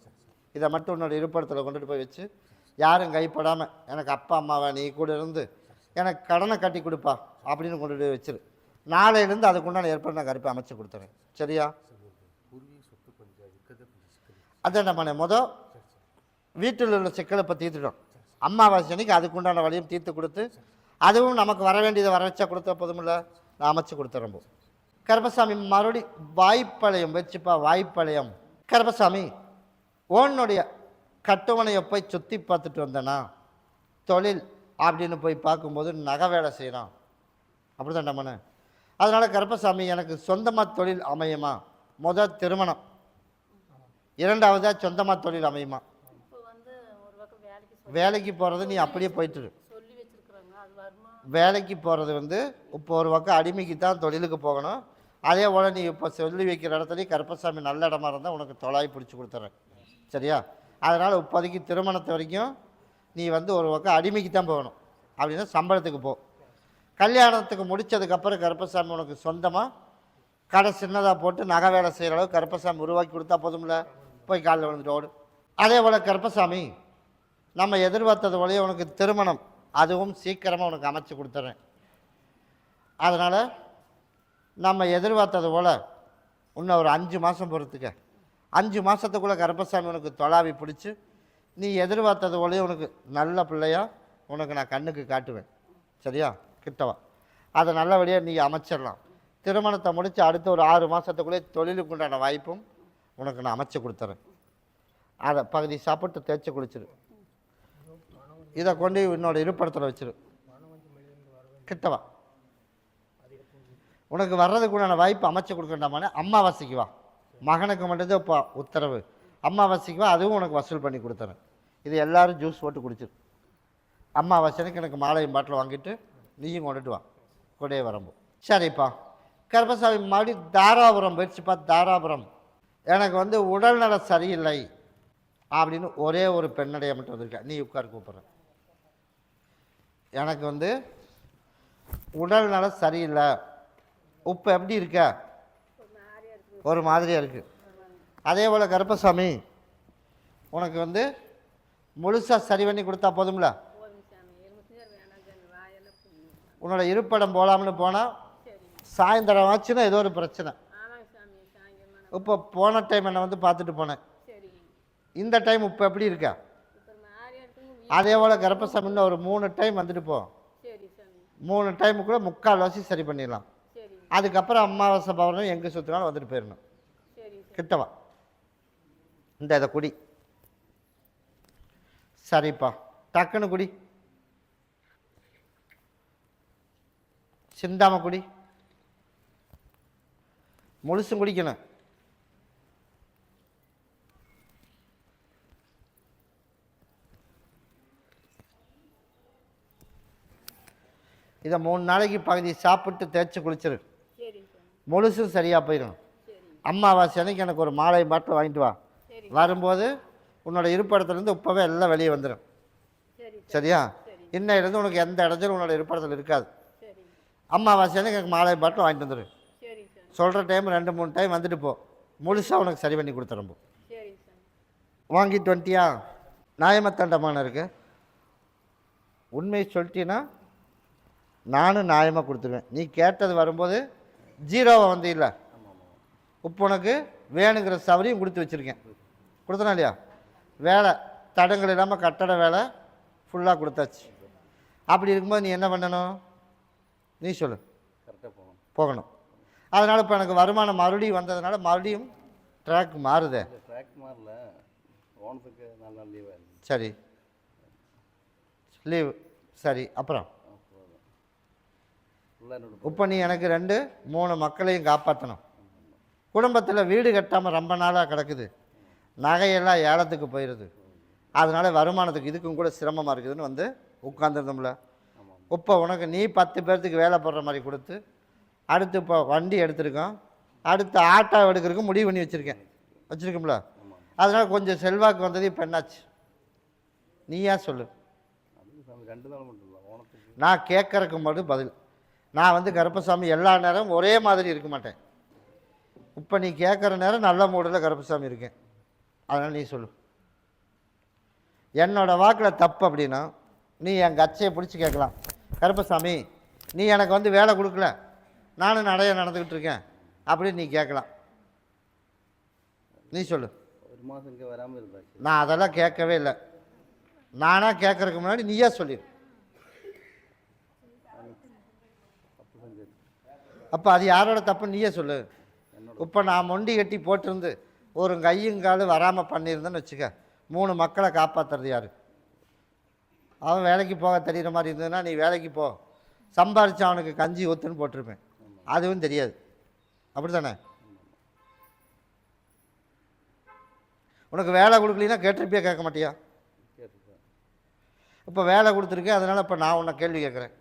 இதை மட்டும் உன்னோட இருப்பிடத்தில் கொண்டுட்டு போய் வச்சு, யாரும் கைப்படாமல் எனக்கு அப்பா அம்மாவை நீ கூட இருந்து எனக்கு கடனை கட்டி கொடுப்பா அப்படின்னு கொண்டுட்டு போய் வச்சிரு. நாளையிலேருந்து அதுக்குண்டான ஏற்பாடு நான் கருப்பை அமைச்சு கொடுத்துறேன். சரியா? அதான் நம்ம மொதல் வீட்டில் உள்ள சிக்கலை இப்போ தீர்த்துட்டோம். அம்மாவாசை அன்னைக்கு அதுக்குண்டான வழியும் தீர்த்து கொடுத்து, அதுவும் நமக்கு வர வேண்டியதை வர வச்சா கொடுத்தா போதுமில்ல, நான் அமைச்சு கொடுத்துறேன். கருப்பசாமி மறுபடி வாய்ப்பாளையம் வச்சுப்பா. வாய்ப்பாளையம் கருப்பசாமி உன்னுடைய கட்டுமனையை போய் சுற்றி பார்த்துட்டு வந்தேனா, தொழில் அப்படின்னு போய் பார்க்கும்போது நகை வேலை செய்கிறான், அப்படி தான் நம்மனு. அதனால் கருப்பசாமி எனக்கு சொந்தமாக தொழில் அமையுமா? முதல் திருமணம், 2வதாக சொந்தமாக தொழில் அமையுமா? வேலைக்கு போகிறது நீ அப்படியே போயிட்டு, வேலைக்கு போகிறது வந்து இப்போ ஒரு பக்கம் அடிமைக்கு தான் தொழிலுக்கு போகணும். அதே போல் நீ இப்போ சொல்லி வைக்கிற இடத்துலையும் கருப்பசாமி நல்ல இடமா இருந்தால் உனக்கு தொலாய் பிடிச்சி கொடுத்துட்றேன். சரியா? அதனால் இப்போதைக்கு திருமணத்து வரைக்கும் நீ வந்து ஒரு பக்கம் அடிமைக்கு தான் போகணும். அப்படின்னா சம்பளத்துக்கு போ. கல்யாணத்துக்கு முடித்ததுக்கப்புறம் கருப்பசாமி உனக்கு சொந்தமாக கடை சின்னதாக போட்டு நகை வேலை செய்கிற அளவுக்கு கருப்பசாமி உருவாக்கி கொடுத்தா போதும்ல. போய் காலில் விழுந்துட்டு ஓடு. அதே போல் கருப்பசாமி நம்ம எதிர்பார்த்தது போலயே உனக்கு திருமணம் அதுவும் சீக்கிரமாக உனக்கு அமைச்சு கொடுத்துட்றேன். அதனால் நம்ம எதிர்பார்த்தது போல் இன்னும் ஒரு 5 மாதம் பொறுத்துக்க. 5 மாதத்துக்குள்ளே கருப்பசாமி உனக்கு தொலாவி பிடிச்சி நீ எதிர்பார்த்தது போலயே உனக்கு நல்ல பிள்ளையா உனக்கு நான் கண்ணுக்கு காட்டுவேன். சரியா? கிட்டவா, அதை நல்லபடியாக நீ அமைச்சிடலாம். திருமணத்தை முடித்து அடுத்த ஒரு 6 மாதத்துக்குள்ளே தொழிலுக்கு உண்டான வாய்ப்பும் உனக்கு நான் அமைச்சு கொடுத்துறேன். அதை பகுதி சாப்பிட்டு தேய்ச்சி குளிச்சிரு. இதை கொண்டு என்னோட இருப்பிடத்தில் வச்சிரு. கிட்டவா, உனக்கு வர்றதுக்கு உண்டான வாய்ப்பு அமைச்சு கொடுக்கண்டாமானே. அம்மாவாசைக்கு வா, மகனுக்கு மட்டும்தான் இப்போ உத்தரவு. அம்மாவாசைக்கு வா, அதுவும் உனக்கு வசூல் பண்ணி கொடுத்துறேன். இது எல்லோரும் ஜூஸ் போட்டு குடிச்சிரு. அம்மாவாசைக்கு எனக்கு மாலையும் பாட்டில் வாங்கிட்டு நீயும் கொண்டுட்டு வா, கொடையே வரம்போ. சரிப்பா. கருப்பசாமி மறுபடி தாராபுரம் போயிடுச்சுப்பா. தாராபுரம் எனக்கு வந்து உடல்நல சரியில்லை அப்படின்னு ஒரே ஒரு பெண்ணடைய மட்டும் வந்திருக்கேன். நீ உட்கார், கூப்பிட்றேன். எனக்கு வந்து உடல்நல சரியில்லை. இப்போ எப்படி இருக்க? ஒரு மாதிரியாக இருக்குது. அதே போல் கருப்பசாமி உனக்கு வந்து முழுசாக சரி பண்ணி கொடுத்தா போதும்ல. போதும் சாமி. எலுமிச்சஞ்சாறு வேணாம் சாமி. வாயெல்லாம் புண்ணியம். உன்னோட இருப்பிடம் போகலாம்னு போனால் சரிங்க. சாயந்தரம் ஆச்சுன்னா ஏதோ ஒரு பிரச்சனை. ஆமாங்க சாமி. சாயங்காலமா இப்போ போன டைம் என்னை வந்து பார்த்துட்டு போனேன். சரிங்க. இந்த டைம் இப்போ எப்படி இருக்கா? இப்போ மாறியா இருக்குங்க. அதே போல் கருப்பசாமின்னு ஒரு 3 டைம் வந்துட்டு போ. சரி சாமி. 3 டைமுக்குள்ளே 3/4 சரி பண்ணிடலாம். சரிங்க. அதுக்கப்புறம் அமாவாசை பௌர்ணமி எங்கே சுற்றினாலும் வந்துட்டு போயிடணும். சரிங்க சாமி. கிட்டவா இந்த இதை குடி. சரிப்பா, டக்குன்னு குடி. சிந்தாம குடி. முழுசும் குடிக்கணும். இதை 3 நாளைக்கு பகுதி சாப்பிட்டு தேய்ச்சி குளிச்சிரு. சரிங்க சாமி. முழுசும் சரியாக போயிடும். சரிங்க. அம்மாவாசை அன்னைக்கு எனக்கு ஒரு மாலை பாட்டில் வாங்கிட்டு வா. சரிங்க. வரும்போது உன்னோட இருப்பிடத்துலேருந்து இப்போவே எல்லாம் வெளியே வந்துடும். சரி சாமி. சரியா? சரி. இன்னையிலேருந்து உனக்கு எந்த இடத்துல உன்னோட இருப்பிடத்தில் இருக்காது. சரிங்க. அம்மாவாசை அன்னைக்கு எனக்கு மாலை பாட்டில் வாங்கிட்டு வந்துடு. சரிங்க சாமி. சொல்கிற டைம் 2-3 டைம் வந்துட்டு போ. முழுசாக உனக்கு சரி பண்ணி கொடுத்துறம்போ. சரிங்க சாமி. வாங்கிட்டு வந்துட்டியா? நியாயமத்தண்டமான இருக்கு. உண்மையை சொல்லிட்டீன்னா நானும் நியாயமாக கொடுத்துருவேன். நீ கேட்டது வரும்போது 0 வந்து இல்லை. இப்போ உனக்கு வேணுங்கிற சவரியும் கொடுத்து வச்சுருக்கேன். கொடுத்தனா இல்லையா? வேலை தடங்கள் இல்லாமல் கட்டட வேலை ஃபுல்லாக கொடுத்தாச்சு. அப்படி இருக்கும்போது நீ என்ன பண்ணணும்? நீ சொல்லு. கரெக்டாக போகணும். அதனால் இப்போ எனக்கு வருமானம் மறுபடியும் வந்ததுனால மறுபடியும் ட்ராக் மாறுதே. ட்ராக் மாறல, ஓனத்துக்கு 4 நாள் லீவாக இருக்குது. சரி, லீவு. சரி, அப்புறம் இப்போ நீ எனக்கு 2-3 மக்களையும் காப்பாற்றணும். குடும்பத்தில் வீடு கட்டாமல் ரொம்ப நாளாக கிடக்குது. நகையெல்லாம் ஏலத்துக்கு போயிடுது. அதனால் வருமானத்துக்கு இதுக்கும் கூட சிரமமாக இருக்குதுன்னு வந்து உட்காந்துருந்தோம்ல. இப்போ உனக்கு நீ 10 பேர்த்துக்கு வேலை போடுற மாதிரி கொடுத்து அடுத்து இப்போ வண்டி எடுத்திருக்கோம். அடுத்து ஆட்டோ எடுக்கிறதுக்கு முடிவு பண்ணி வச்சுருக்கோம்ல. அதனால் கொஞ்சம் செல்வாக்கு வந்தது. இப்போ என்னாச்சு? நீயா சொல்லு. 2 நாள் மட்டும் இல்லை, ஓனத்துக்கு நான் கேட்கறக்கு மட்டும் பதில். நான் வந்து கருப்பசாமி எல்லா நேரம் ஒரே மாதிரி இருக்க மாட்டேன். இப்போ நீ கேட்குற நேரம் நல்ல மூடில் கருப்பசாமி இருக்கேன். அதனால் நீ சொல்லு. என்னோட வாக்கில் தப்பு அப்படின்னா நீ என் கச்சையை பிடிச்சி கேட்கலாம். கருப்பசாமி, நீ எனக்கு வந்து வேலை கொடுக்கல, நானும் நடைய நடந்துக்கிட்டு இருக்கேன் அப்படின்னு நீ கேட்கலாம். நீ சொல்லு. 1 மாதம் இங்கே வராமல் இருந்தாச்சு. நான் அதெல்லாம் கேட்கவே இல்லை. நானாக கேட்குறதுக்கு முன்னாடி நீயா சொல்லிடு. அப்போ அது யாரோட தப்புன்னு நீயே சொல்லு. இப்போ நான் மொண்டி கட்டி போட்டிருந்து ஒரு கையுங்காலும் வராமல் பண்ணியிருந்தேன்னு வச்சுக்க, 3 மக்களை காப்பாற்றுறது யார்? அவன் வேலைக்கு போக தெரிகிற மாதிரி இருந்ததுன்னா நீ வேலைக்கு போ, சம்பாரித்து அவனுக்கு கஞ்சி ஊற்றுன்னு போட்டிருப்பேன். அதுவும் தெரியாது. அப்படி தானே? உனக்கு வேலை கொடுக்கலன்னா கேட்டிருப்பியா? கேட்க மாட்டியா? இப்போ வேலை கொடுத்துருக்கேன், அதனால் இப்போ நான் உன்னை கேள்வி கேட்குறேன்.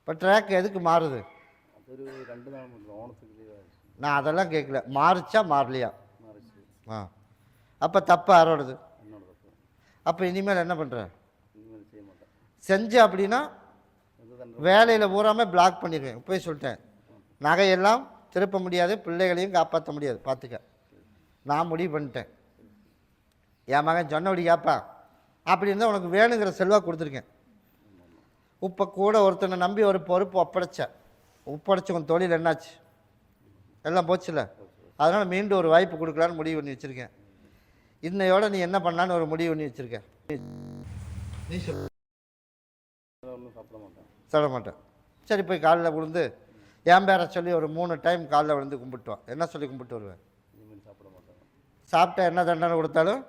இப்போ ட்ராக் எதுக்கு மாறுது? ஒரு 2 நாள் மட்டும் ஓனத்துக்கு லீவாக இருக்குது. நான் அதெல்லாம் கேட்கல. மாறுச்சா மாறலையா? மாறிச்சு. அப்போ தப்பு யாரோடது? என்னோட தப்பு. அப்போ இனிமேல் என்ன பண்ணுற? இனிமேல் செய்ய மாட்டேன். செஞ்ச அப்படின்னா வேலையில் பூராமல் பிளாக் பண்ணிடுவேன். போய் சொல்லிட்டேன். நகையெல்லாம் திருப்ப முடியாது, பிள்ளைகளையும் காப்பாற்ற முடியாது. பார்த்துக்க, நான் முடிவு பண்ணிட்டேன். என் மகன் சொன்னபடி கேட்பா. அப்படி இருந்தால் உனக்கு வேணுங்கிற செல்வாக்கு கொடுத்துருக்கேன். இப்போ கூட ஒருத்தனை நம்பி ஒரு பொறுப்பு ஒப்படைச்ச உன் தொழில் என்னாச்சு? எல்லாம் போச்சுல. அதனால் மீண்டும் ஒரு வாய்ப்பு கொடுக்கலான்னு முடிவு பண்ணி வச்சுருக்கேன். இன்னையோட நீ என்ன பண்ணான்னு ஒரு முடிவு பண்ணி வச்சுருக்கேன். நீ சொல்ல. ஒன்றும் சாப்பிட மாட்டேன். சொல்ல மாட்டேன். சரி, போய் காலில் விழுந்து என் பேரை சொல்லி ஒரு 3 டைம் காலில் விழுந்து கும்பிட்டுவான். என்ன சொல்லி கும்பிட்டு வருவேன்? இனிமேல் சாப்பிட மாட்டேன். சாப்பிட்டா என்ன தண்டனை கொடுத்தாலும்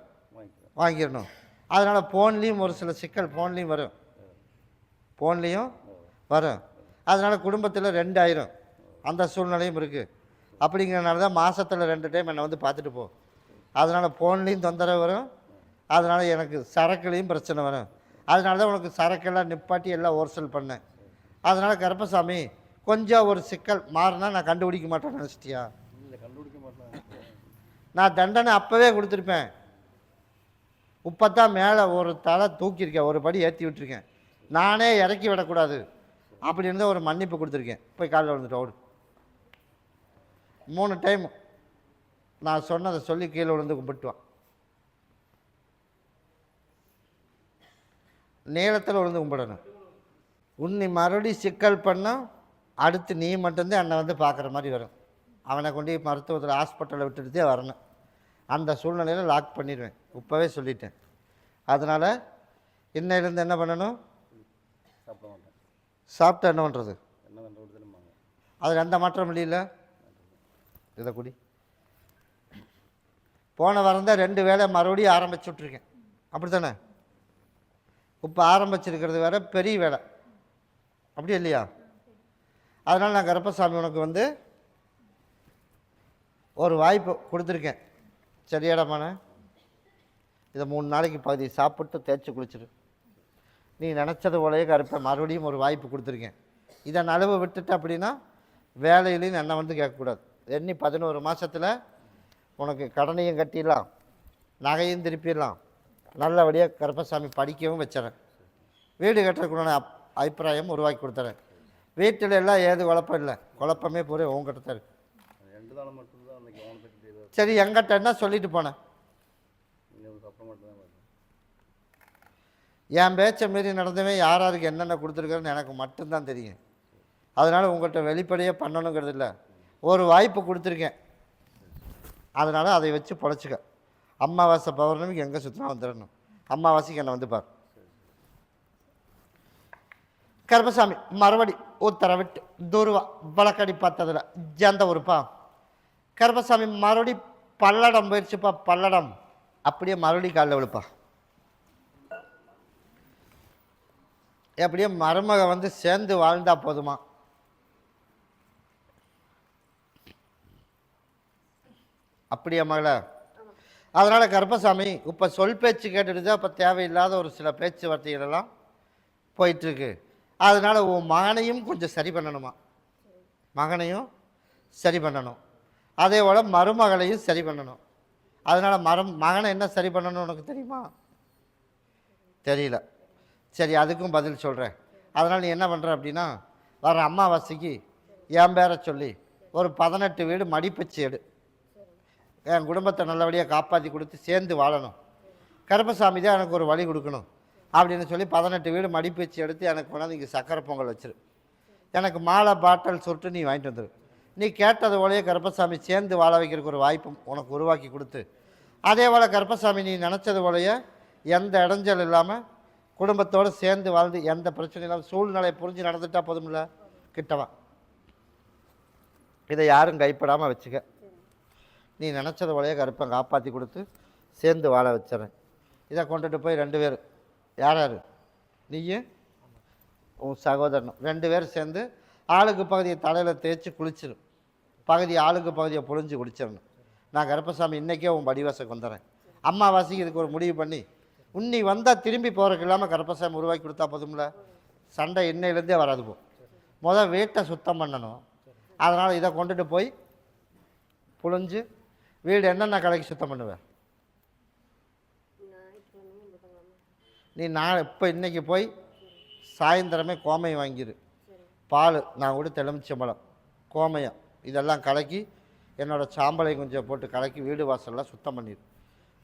வாங்கிடணும். அதனால் ஃபோன்லேயும் ஒரு சில சிக்கல் ஃபோன்லேயும் வரும். அதனால் குடும்பத்தில் 2 ஆயிரும். அந்த சூழ்நிலையும் இருக்குது. அப்படிங்கிறனால தான் மாதத்தில் 2 டைம் என்னை வந்து பார்த்துட்டு போ. அதனால் ஃபோன்லேயும் தொந்தரவு வரும். அதனால் எனக்கு சரக்குலேயும் பிரச்சனை வரும். அதனால தான் உனக்கு சரக்கெல்லாம் நிப்பாட்டி எல்லாம் ஓர்சல் பண்ணேன். அதனால் கருப்பசாமி, கொஞ்சம் ஒரு சிக்கல் மாறினா நான் கண்டுபிடிக்க மாட்டேன்னு நினச்சிட்டியா? இல்லை, கண்டுபிடிக்க மாட்டேன். நான் தண்டனை அப்போவே கொடுத்துருப்பேன். இப்போ தான் மேலே ஒரு தலை தூக்கியிருக்கேன், ஒரு படி ஏற்றி விட்டுருக்கேன். நானே இறக்கி விடக்கூடாது அப்படி இருந்தால் ஒரு மன்னிப்பு கொடுத்துருக்கேன். போய் காலில் விழுந்துட்டு ஓடு. 3 டைம் நான் சொன்னதை சொல்லி கீழே விழுந்து கும்பிட்டுவான். நீளத்தில் விழுந்து கும்பிடணும். உன்னை மறுபடி சிக்கல் பண்ணால் அடுத்து நீ மட்டும்தான் என்னை வந்து பார்க்குற மாதிரி வரும். அவனை கொண்டு மருத்துவத்தில் ஹாஸ்பிட்டலில் விட்டுட்டு வரணும். அந்த சூழ்நிலையில் லாக் பண்ணிடுவேன், இப்போவே சொல்லிட்டேன். அதனால் இன்னையிலேருந்து என்ன பண்ணணும்? சாப்பிட மாட்டேன். சாப்பிட்டா என்ன பண்ணுறது? என்ன பண்ணுறதுன்னு அதில் எந்த மாற்றம் இல்லையில. இதை குடி. போன வாரம் தான் 2 வேளை மறுபடியும் ஆரம்பிச்சு விட்ருக்கேன், அப்படி தானே? இப்போ ஆரம்பிச்சிருக்கிறது வேற பெரிய வேலை, அப்படி இல்லையா? அதனால் நான் கருப்பசாமி உனக்கு வந்து ஒரு வாய்ப்பு கொடுத்துருக்கேன், சரியாடமான? இதை 3 நாளைக்கு பகுதி சாப்பிட்டு தேய்ச்சி குளிச்சிடு. நீ நினச்சது போலயே கருப்பை மறுபடியும் ஒரு வாய்ப்பு கொடுத்துருக்கேன். இதை நழுவ விட்டுட்டு அப்படின்னா வேலையிலையும் என்னை வந்து கேட்கக்கூடாது. எண்ணி 11 மாதத்தில் உனக்கு கடனையும் கட்டிடலாம், நகையும் திருப்பிடலாம், நல்லபடியாக கருப்பசாமி படிக்கவும் வச்சுறேன். வீடு கட்டுறதுக்குள்ள அபிப்பிராயம் உருவாக்கி கொடுத்துறேன். வீட்டில் எல்லாம் ஏது குழப்பம் இல்லை, குழப்பமே பூரா உங்ககிட்ட தான் இருக்கு. 2 நாள் மட்டும்தான் அன்றைக்கி அவனை பற்றி தெரியாது. சரி, எங்கிட்ட என்ன சொல்லிட்டு போனேன்? அப்புறம் மட்டும்தான் என் பேச்சை மீறி நடந்தவன் யார் யாருக்கு என்னென்ன கொடுத்துருக்காருன்னு எனக்கு மட்டும்தான் தெரியும். அதனால் உங்கள்கிட்ட வெளிப்படையாக பண்ணணுங்கிறது இல்லை, ஒரு வாய்ப்பு கொடுத்துருக்கேன். அதனால் அதை வச்சு பொழைச்சிக்க. அமாவாசை பௌர்ணமிக்கு எங்கே சுற்றினா வந்துடணும், அமாவாசைக்கு என்னை வந்து பார். கருப்பசாமி மறுபடி உத்தரவிட்டு துருவா வழக்கடி பார்த்ததில் ஜந்த உறுப்பா. கருப்பசாமி மறுபடி பல்லடம் போயிடுச்சுப்பா, பல்லடம். அப்படியே மறுபடி காலில் விழுப்பா. அப்படியே மருமக வந்து சேர்ந்து வாழ்ந்தா போதுமா? அப்படியே மகள. அதனால் கருப்பசாமி இப்போ சொல் பேச்சு கேட்டுட்டு தான் இப்போ தேவையில்லாத ஒரு சில பேச்சுவார்த்தைகளெல்லாம் போயிட்டுருக்கு. அதனால் உன் மகனையும் கொஞ்சம் சரி பண்ணணுமா, மகனையும் சரி பண்ணணும், அதே போல் மருமகளையும் சரி பண்ணணும். அதனால் மகனை என்ன சரி பண்ணணும் உனக்கு தெரியுமா? தெரியல. சரி, அதுக்கும் பதில் சொல்கிறேன். அதனால் நீ என்ன பண்ணுற அப்படின்னா, வர அமாவாசைக்கு என் பேரை சொல்லி ஒரு 18 வீடு மடிப்பச்சு எடு. என் குடும்பத்தை நல்லபடியாக காப்பாற்றி கொடுத்து சேர்ந்து வாழணும், கருப்பசாமி தான் எனக்கு ஒரு வழி கொடுக்கணும் அப்படின்னு சொல்லி 18 வீடு மடிப்பச்சு எடுத்து எனக்கு கொண்டாந்து இங்கே சக்கரை பொங்கல் வச்சிரு. எனக்கு மாலை பாட்டல் சுருட்டு நீ வாங்கிட்டு வந்துடு. நீ கேட்டது போலயே கருப்பசாமி சேர்ந்து வாழ வைக்கிறதுக்கு ஒரு வாய்ப்பு உனக்கு உருவாக்கி கொடுத்து, அதே போல் கருப்பசாமி நீ நினச்சது போலயே எந்த இடைஞ்சல் இல்லாமல் குடும்பத்தோடு சேர்ந்து வாழ்ந்து எந்த பிரச்சனையும் இல்லாமல் சூழ்நிலையை புரிஞ்சு நடந்துட்டா போதும்ல. கிட்டவா, இதை யாரும் கைப்படாமல் வச்சுக்க. நீ நினச்சது போலயே கருப்பை காப்பாற்றி கொடுத்து சேர்ந்து வாழ வச்சிடறேன். இதை கொண்டுட்டு போய் 2 பேர், யார் யார், நீயும் உன் சகோதரனும் 2 பேர் சேர்ந்து ஆளுக்கு பகுதியை தலையில் தேய்ச்சி குளிச்சிடும், பகுதி ஆளுக்கு பகுதியை புழிஞ்சு குடிச்சிடணும். நான் கருப்பசாமி இன்றைக்கே உன் படிவாசைக்கு வந்துடுறேன். அம்மாவாசைக்கு இதுக்கு ஒரு முடிவு பண்ணி உன்னி வந்தால் திரும்பி போகிறக்கு இல்லாமல் கருப்பசாமி உருவாக்கி கொடுத்தா போதும்ல. சண்டை இன்னையிலேருந்தே வராது. முதல் வீட்டை சுத்தம் பண்ணணும். அதனால் இதை கொண்டுட்டு போய் புழிஞ்சு வீடு என்னென்ன கடைக்கு சுத்தம் பண்ணுவேன் நீ? நான் இப்போ இன்றைக்கி போய் சாயந்தரமே கோமையம் வாங்கிடு, பால் நான் கூட எலுமிச்சம்பழம் கோமயம் இதெல்லாம் கலக்கி என்னோடய சாம்பலை கொஞ்சம் போட்டு கலக்கி வீடு வாசல்லாம் சுத்தம் பண்ணிடு.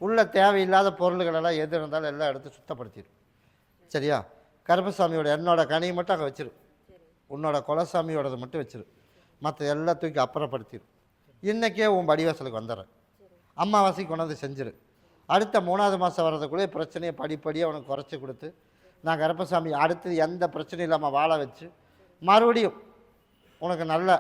உள்ள தேவையில்லாத பொருள்களெல்லாம் எது இருந்தாலும் எல்லாம் எடுத்து சுத்தப்படுத்திடும். சரியா? கருப்பசாமியோட என்னோட கனியை மட்டும் அங்கே வச்சிரு, உன்னோட குலசாமியோடது மட்டும் வச்சிரு, மற்ற எல்லா தூக்கி அப்புறப்படுத்திடும். இன்றைக்கே உன் படிவாசலுக்கு வந்துடுறேன். அமாவாசைக்கு கொண்டாந்து செஞ்சிரு. அடுத்த 3வது மாதம் வர்றதுக்குள்ளே பிரச்சனையை படிப்படியாக உனக்கு குறைச்சி கொடுத்து நான் கருப்பசாமி அடுத்து எந்த பிரச்சனையும் இல்லாமல் வாழ வச்சு மறுபடியும் உனக்கு நல்ல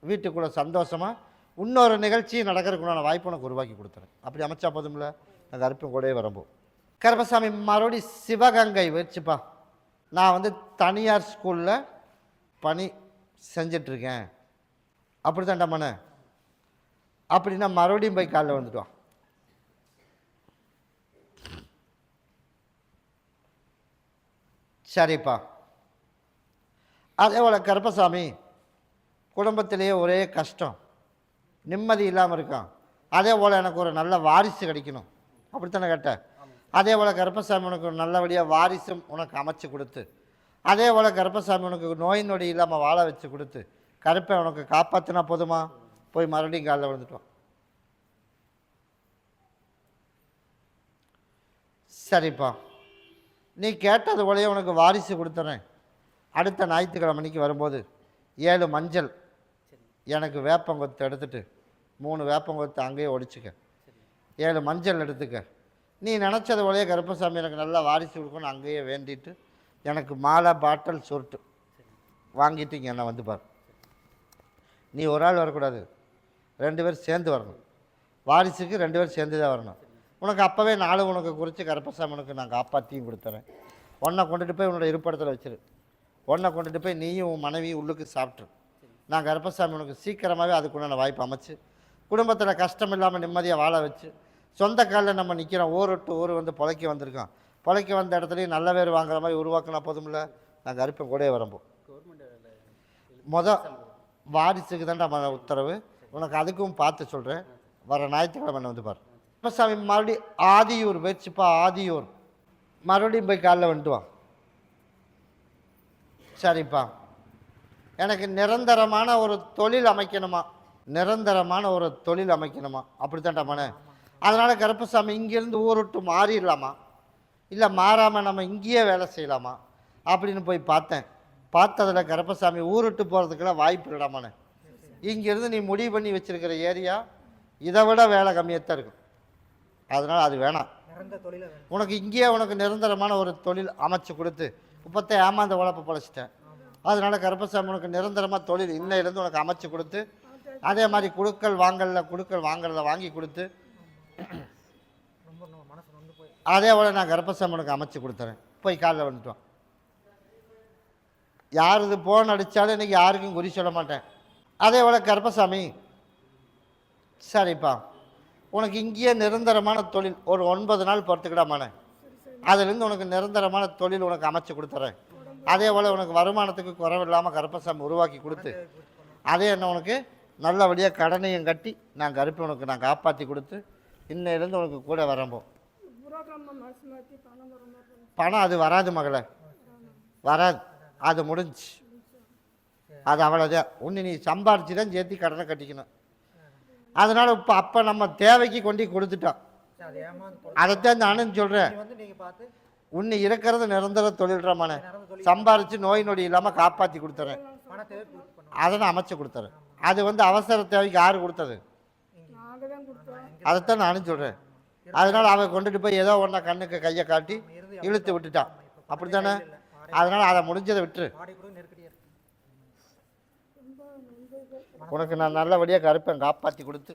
வீட்டுக்குள்ளே சந்தோஷமாக இன்னொரு நிகழ்ச்சியும் நடக்கிறதுக்குண்டான வாய்ப்பு உனக்கு உருவாக்கி கொடுத்துறேன். அப்படி அமைச்சா போதும்ல. நான் கருப்பும் கூடவே வரும்போது கருப்பசாமி மறுபடி சிவகங்கை வச்சுப்பா. நான் வந்து தனியார் ஸ்கூலில் பணி செஞ்சிட்ருக்கேன், அப்படி தான்டா மன. அப்படின்னா மறுபடியும் போய் காலைல வந்துட்டோம். சரிப்பா. அதே போல் கருப்பசாமி குடும்பத்திலேயே ஒரே கஷ்டம், நிம்மதி இல்லாமல் இருக்கான். அதே போல் எனக்கு ஒரு நல்ல வாரிசு கிடைக்கணும், அப்படித்தானே கேட்டேன். அதே போல் கருப்பசாமி உனக்கு நல்லபடியாக வாரிசும் உனக்கு அமைச்சு கொடுத்து, அதே போல் கருப்பசாமி உனக்கு நோய் நொடி இல்லாமல் வாழ வச்சு கொடுத்து கருப்பை உனக்கு காப்பாற்றினா போதுமா? போய் மறுபடியும் காலில் விழுந்துட்டோம். சரிப்பா, நீ கேட்டது போலயே உனக்கு வாரிசு கொடுத்துறேன். அடுத்த ஞாயிற்றுக்கிழமை அன்னைக்கு வரும்போது 7 மஞ்சள் எனக்கு வேப்பங்கொத்து எடுத்துட்டு 3 வேப்பங்கொத்து அங்கேயே ஒடிச்சுக்க. 7 மஞ்சள் எடுத்துக்க. நீ நினச்சது போலயே கருப்பசாமி எனக்கு நல்லா வாரிசு கொடுக்கணும் அங்கேயே வேண்டிட்டு எனக்கு மாலை பாட்டில் சுருட்டு வாங்கிட்டு இங்கே என்ன வந்து பாரு. நீ ஒரு ஆள் வரக்கூடாது, 2 பேர் சேர்ந்து வரணும். வாரிசுக்கு 2 பேர் சேர்ந்து தான் வரணும். உனக்கு அப்போவே 4 உனக்கு குறித்து கருப்பசாமி உனக்கு நான் காப்பாற்றியும் கொடுத்துறேன். ஒன்றை கொண்டுட்டு போய் உன்னோட இருப்பிடத்தில் வச்சிரு. ஒன்றை கொண்டுட்டு போய் நீயும் உன் மனைவியும் உள்ளுக்கு சாப்பிட்ரு. நான் கருப்பசாமி உனக்கு சீக்கிரமாகவே அதுக்குண்டான வாய்ப்பு அமைச்சு குடும்பத்தில் கஷ்டம் இல்லாமல் நிம்மதியாக வாழ வச்சு சொந்த காலில் நம்ம நிற்கிறோம். ஊர் விட்டு ஊர் வந்து பொழைக்க வந்திருக்கோம். பொழைக்க வந்த இடத்துலையும் நல்ல பேர் வாங்குற மாதிரி உருவாக்கினா போதும்ல. நான் கருப்பன் கூட வரம்போ வாரிசுக்கு தான்டா உத்தரவு. உனக்கு அதுக்கும் பார்த்து சொல்கிறேன். வர ஞாயிற்றுக்கிழமை வந்து பாரு. கருப்பசாமி மறுபடியும் ஆதியூர் போயிடுச்சுப்பா. ஆதியூர் மறுபடியும் போய் காலைல வந்துட்டு வா. சரிப்பா, எனக்கு நிரந்தரமான ஒரு தொழில் அமைக்கணுமா, நிரந்தரமான ஒரு தொழில் அமைக்கணுமா, அப்படித்தான்டா மனே. அதனால் கருப்பசாமி இங்கேருந்து ஊர் விட்டு மாறிடலாமா, இல்லை மாறாமல் நம்ம இங்கேயே வேலை செய்யலாமா அப்படின்னு போய் பார்த்தேன். பார்த்ததில் கருப்பசாமி ஊர் விட்டு போகிறதுக்கெல்லாம் வாய்ப்பு இல்லடாமானே. இங்கேருந்து நீ முடிவு பண்ணி வச்சுருக்கிற ஏரியா இதை விட வேலை கம்மியாக தான் இருக்கும். அதனால் அது வேணாம். உனக்கு இங்கேயே உனக்கு நிரந்தரமான ஒரு தொழில் அமைச்சு கொடுத்து இப்போத்த ஏமாந்த உழைப்பை பொழைச்சிட்டேன். அதனால் கருப்பசாமி உனக்கு நிரந்தரமாக தொழில் இன்னையிலேருந்து உனக்கு அமைச்சு கொடுத்து அதே மாதிரி குடுக்கல் வாங்கறத வாங்கி கொடுத்து அதே போல் நான் கருப்பசாமி உனக்கு அமைச்சு கொடுத்துறேன். போய் காலைல வந்துட்டோம். யார் இது போன் அடித்தாலும் இன்றைக்கி யாருக்கும் குறி சொல்ல மாட்டேன். அதே போல் கருப்பசாமி சரிப்பா உனக்கு இங்கேயே நிரந்தரமான தொழில் ஒரு 9 நாள் பொறுத்துக்கிடாமானே. அதுலேருந்து உனக்கு நிரந்தரமான தொழில் உனக்கு அமைச்சு கொடுத்துறேன். அதே போல் உனக்கு வருமானத்துக்கு குறைவில்லாமல் கருப்பசாமி உருவாக்கி கொடுத்து அதே என்ன உனக்கு நல்லபடியாக கடனையும் கட்டி நான் கருப்பை உனக்கு நான் காப்பாற்றி கொடுத்து இன்னையிலேருந்து உனக்கு கூட வரம்போ. பணம் அது வராது மகளே, வராது. அது முடிஞ்சு, அது அவ்வளோதான். ஒன்று நீ சம்பாரிச்சு தான் சேர்த்து கடனை கட்டிக்கணும். அதனால் இப்போ அப்போ நம்ம தேவைக்கு கொண்டு கொடுத்துட்டோம். அதைத்தான் நானும் சொல்கிறேன். உன்னை இருக்கிறது நிரந்தர தொழில்றமான சம்பாரித்து நோய் நொடி இல்லாமல் காப்பாற்றி கொடுத்துறேன். அதை நான் அமைச்சு கொடுத்துறேன். அது அவசர தேவைக்கு யார் கொடுத்தது? அதைத்தான் நானும் சொல்கிறேன். அதனால் அவன் கொண்டுட்டு போய் ஏதோ ஒன்றா கண்ணுக்கு கையை காட்டி இழுத்து விட்டுட்டான். அப்படி தானே? அதனால் அதை முடிஞ்சதை விட்டுரு. உனக்கு நான் நல்லபடியாக கருப்பேன் காப்பாற்றி கொடுத்து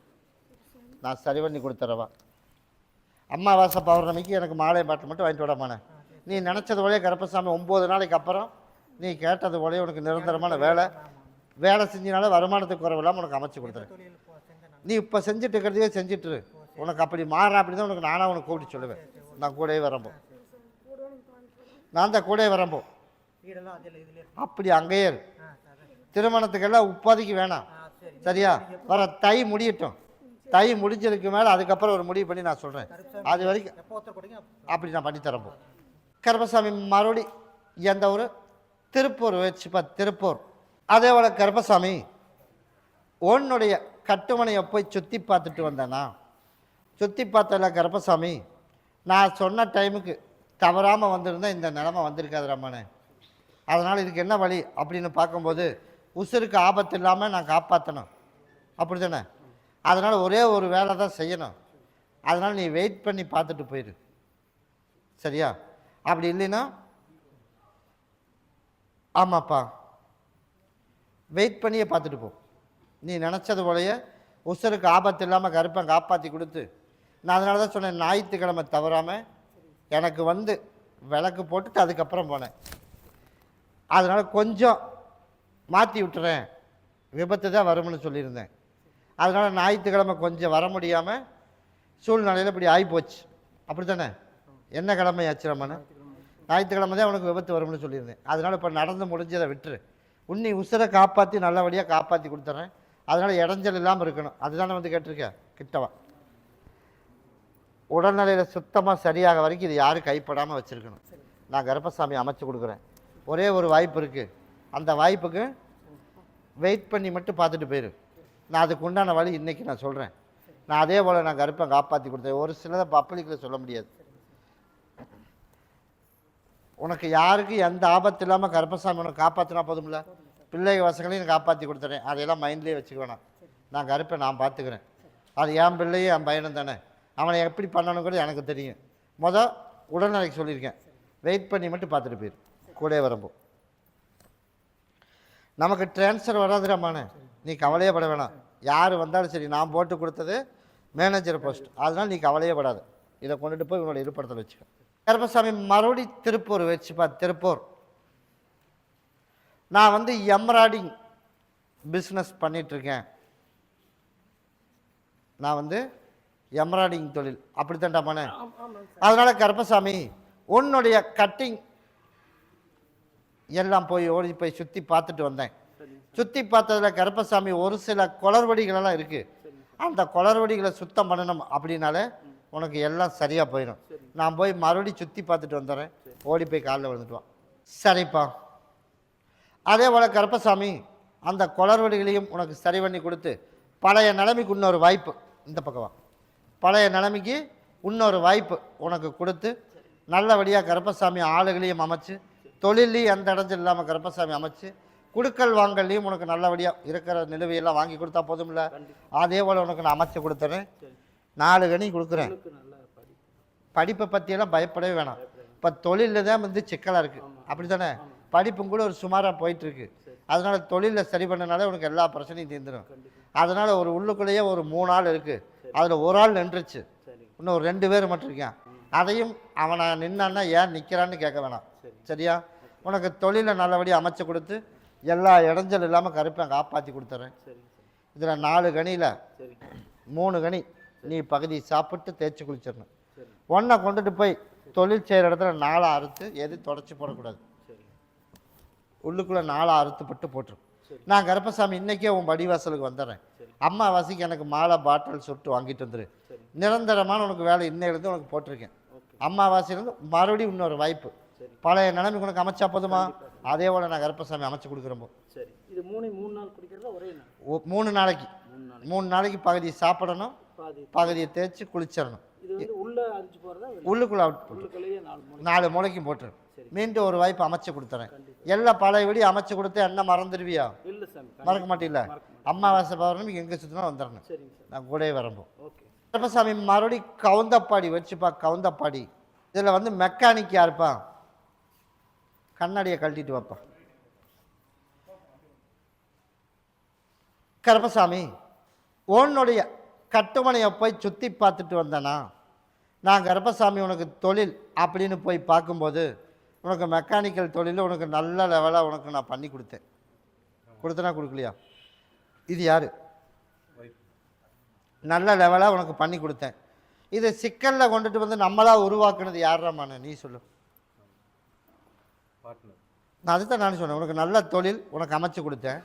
நான் சரி பண்ணி கொடுத்துறவா. அம்மாவாசை பௌர்ணமிக்கு எனக்கு மாலை பாட்டு மட்டும் வாங்கிட்டு விடமானே. நீ நினச்சது போலயே கருப்பசாமி 9 நாளைக்கு அப்புறம் நீ கேட்டது போலயே உனக்கு நிரந்தரமான வேலை செஞ்சினால வருமானத்துக்கு குறைவில்லாமல் உனக்கு அமைச்சு கொடுத்துறேன். நீ இப்போ செஞ்சுட்டு இருக்கிறதையே செஞ்சுட்டு உனக்கு அப்படி மாற அப்படி தான் உனக்கு நானாக உனக்கு கூப்பிட்டு சொல்லுவேன். நான் கூடவே வரம்போ, நான் தான் கூடவே வரம்போ. அப்படி அங்கேயே திருமணத்துக்கெல்லாம் உப்பாதிக்கு வேணாம். சரியா? வர தை முடியட்டும். தை முடிஞ்சதுக்கு மேலே அதுக்கப்புறம் ஒரு முடிவு பண்ணி நான் சொல்கிறேன். அது வரைக்கும் அப்படி நான் பண்ணித்தரப்போ. கருப்பசாமி மறுபடி எந்த ஒரு திருப்பூர் வச்சுப்பா, திருப்பூர். அதே போல் கருப்பசாமி உன்னுடைய கட்டுமனையை போய் சுற்றி பார்த்துட்டு வந்தேனா, சுற்றி பார்த்தல கருப்பசாமி நான் சொன்ன டைமுக்கு தவறாமல் வந்திருந்தேன் இந்த நிலமை வந்திருக்காது ரம்மனே. அதனால் இதுக்கு என்ன வழி அப்படின்னு பார்க்கும்போது உசுருக்கு ஆபத்து இல்லாமல் நான் காப்பாற்றணும். அப்படி தானே? அதனால் ஒரே ஒரு வேலை தான் செய்யணும். அதனால் நீ வெயிட் பண்ணி பார்த்துட்டு போயிடு. சரியா? அப்படி இல்லைன்னா ஆமாப்பா வெயிட் பண்ணியே பார்த்துட்டு போ. நீ நினச்சது போலயே உசுருக்கு ஆபத்து இல்லாமல் கருப்பை காப்பாற்றி கொடுத்து நான் அதனால தான் சொன்னேன் ஞாயிற்றுக்கிழமை தவறாமல் எனக்கு விளக்கு போட்டுட்டு அதுக்கப்புறம் போனேன். அதனால் கொஞ்சம் மாற்றி விட்டுறேன், விபத்து தான் வரும்னு சொல்லியிருந்தேன். அதனால் ஞாயிற்றுக்கிழமை கொஞ்சம் வர முடியாமல் சூழ்நிலையில் இப்படி ஆகிப்போச்சு. அப்படி தானே? என்ன கிழமை ஆச்சுரம்மானு? ஞாயிற்றுக்கிழமை தான் உனக்கு விபத்து வரும்னு சொல்லியிருந்தேன். அதனால் இப்போ நடந்து முடிஞ்சதை விட்டுரு. உன்னை உசுரை காப்பாற்றி நல்லபடியாக காப்பாற்றி கொடுத்துட்றேன். அதனால் இடைஞ்சல் இல்லாமல் இருக்கணும். அதுதானே கேட்டிருக்கேன். கிட்டவா உடல்நிலையில் சுத்தமாக சரியாக வரைக்கும் இது யாரும் கைப்படாமல் வச்சுருக்கணும். நான் கருப்பசாமி அமைச்சு கொடுக்குறேன். ஒரே ஒரு வாய்ப்பு இருக்குது. அந்த வாய்ப்புக்கு வெயிட் பண்ணி மட்டும் பார்த்துட்டு போயிரு. நான் அதுக்கு உண்டான வழி இன்றைக்கி நான் சொல்கிறேன். நான் அதே போல் நான் கருப்பை காப்பாற்றி கொடுத்தேன். ஒரு சிலதை பப்ளிக்கில் சொல்ல முடியாது. உனக்கு யாருக்கு எந்த ஆபத்து இல்லாமல் கருப்பசாமி உனக்கு காப்பாற்றினா போதும்ல. பிள்ளை வசங்களையும் காப்பாற்றி கொடுத்துறேன். அதையெல்லாம் மைண்ட்லேயே வச்சுக்க வேணாம். நான் கருப்பை நான் பார்த்துக்கிறேன். அது என் பிள்ளையும் என் பையனும் தானே. அவனை எப்படி பண்ணணும் கூட எனக்கு தெரியும். உடல்நிலைக்கு சொல்லியிருக்கேன். வெயிட் பண்ணி மட்டும் பார்த்துட்டு போயிரு. கூட வரம்போ நமக்கு ட்ரான்ஸ்ஃபர் வராதுடாமான, நீ கவலையே பட வேணாம். யார் வந்தாலும் சரி, நான் போட்டு கொடுத்தது மேனேஜர் போஸ்ட். அதனால் நீ கவலையே படாது. இதை கொண்டுட்டு போய் உன்னோட இருப்படத்தில் வச்சுக்க. கருப்பசாமி மறுபடி திருப்பூர் வச்சுப்பா. திருப்பூர் நான் வந்து எம்ப்ராய்டிங் பிஸ்னஸ் பண்ணிகிட்ருக்கேன். நான் வந்து எம்ப்ராய்டிங் தொழில் அப்படித்தான்டாமானே. அதனால் கருப்பசாமி உன்னுடைய கட்டிங் எல்லாம் ஓடி போய் சுற்றி பார்த்துட்டு வந்தேன். சுற்றி பார்த்ததில் கருப்பசாமி ஒரு சில குளறுபடிகளெல்லாம் இருக்குது. அந்த குளறுபடிகளை சுத்தம் பண்ணணும் அப்படின்னாலே உனக்கு எல்லாம் சரியாக போயிடும். நான் போய் மறுபடியும் சுற்றி பார்த்துட்டு வந்துடுறேன். ஓடி போய் காலில் விழுந்துட்டுவான். சரிப்பா. அதே போல் கருப்பசாமி அந்த குளறுபடிகளையும் உனக்கு சரி பண்ணி கொடுத்து பழைய நிலைமைக்கு இன்னொரு வாய்ப்பு, இந்த பக்கவா, பழைய நிலைமைக்கு இன்னொரு வாய்ப்பு உனக்கு கொடுத்து நல்லபடியாக கருப்பசாமி ஆளுகளையும் அமைச்சு, தொழிலையும் எந்த இடத்துல இல்லாமல் கருப்பசாமி அமைச்சு, குடுக்கல் வாங்கல்லையும் உனக்கு நல்லபடியாக இருக்கிற நிலுவையெல்லாம் வாங்கி கொடுத்தா போதும் இல்லை. அதே போல் உனக்கு நான் அமைச்சு கொடுத்துறேன். 4 கனி கொடுக்குறேன். படிப்பை பற்றியெல்லாம் பயப்படவே வேணாம். இப்போ தொழிலில் தான் வந்து சிக்கலாக இருக்குது, அப்படி தானே. படிப்பும் கூட ஒரு சுமாராக போயிட்டுருக்கு. அதனால் தொழிலில் சரி பண்ணனாலே உனக்கு எல்லா பிரச்சனையும் தீர்ந்துடும். அதனால் ஒரு உள்ளுக்குள்ளேயே ஒரு 3 ஆள் இருக்குது. அதில் ஒரு ஆள் நின்றுச்சு, இன்னும் ஒரு 2 பேர் மட்டும் இருக்கான். அதையும் அவனை நின்னான்னா ஏன் நிற்கிறான்னு கேட்க வேணாம். சரியா? உனக்கு தொழிலை நல்லபடியாக அமைச்சு கொடுத்து எல்லா இடைஞ்சல் இல்லாமல் கருப்பை காப்பாற்றி கொடுத்துட்றேன். இதில் 4 கனியில் 3 கனி நீ பகுதி சாப்பிட்டு தேய்ச்சி குளிச்சிடணும். ஒன்றை கொண்டுட்டு போய் தொழில் செய்கிற இடத்துல 4 அறுத்து எது தொடச்சி போடக்கூடாது. உள்ளுக்குள்ளே 4 அறுத்துப்பட்டு போட்டுரும். நான் கருப்பசாமி இன்றைக்கே உன் படிவாசலுக்கு வந்துடுறேன். அம்மாவாசைக்கு எனக்கு மாலை பாட்டில் சுட்டு வாங்கிட்டு வந்துடு. நிரந்தரமான உனக்கு வேலை இன்னையிலேருந்து உனக்கு போட்டிருக்கேன். அம்மாவாசையிலேருந்து மறுபடியும் இன்னொரு வாய்ப்பு பழைய நிலைமைக்கு உனக்கு அமைச்சா போதுமா? அதே போல் நான் கருப்பசாமி அமைச்சு கொடுக்குறப்போ இது 3 நாள் குடிக்கிறதா ஒரே நாள்? 3 நாளைக்கு 3 நாளைக்கு பகுதி சாப்பிடணும், பகுதியை தேய்ச்சி குளிச்சிடணும். உள்ளுக்குள்ளே 4 மூளைக்கும் போட்டுரும். மீண்டும் ஒரு வாய்ப்பு அமைச்சு கொடுத்துறேன். எல்லாம் பழையபடி அமைச்சு கொடுத்து என்ன மறந்துடுவியா? மறக்க மாட்டேல. அம்மாவாசை பௌர்ணமிக்கு எங்கே சுற்றினா வந்துடணும். நான் கூடவே வரம்போ. கருப்பசாமி மறுபடி கவுந்தப்பாடி வச்சுப்பா. கவுந்தப்பாடி இதில் வந்து மெக்கானிக் யாருப்பா? கண்ணாடியை கழட்டிட்டு வைப்பா. கருப்பசாமி உன்னுடைய கட்டுமனையை போய் சுற்றி பார்த்துட்டு வந்தேனா? நான் கருப்பசாமி உனக்கு தொழில் அப்படின்னு போய் பார்க்கும்போது உனக்கு மெக்கானிக்கல் தொழில் உனக்கு நல்ல லெவலாக உனக்கு நான் பண்ணி கொடுத்தேன். கொடுத்தனா கொடுக்கலையா? இது யார்? நல்ல லெவலாக உனக்கு பண்ணி கொடுத்தேன். இதை சிக்கலில் கொண்டுட்டு வந்து நம்மளாக உருவாக்குனது யாராமான நீ சொல்லு. நான் அதுதான் நான் சொன்னேன். உனக்கு நல்ல தொழில் உனக்கு அமைச்சு கொடுத்தேன்.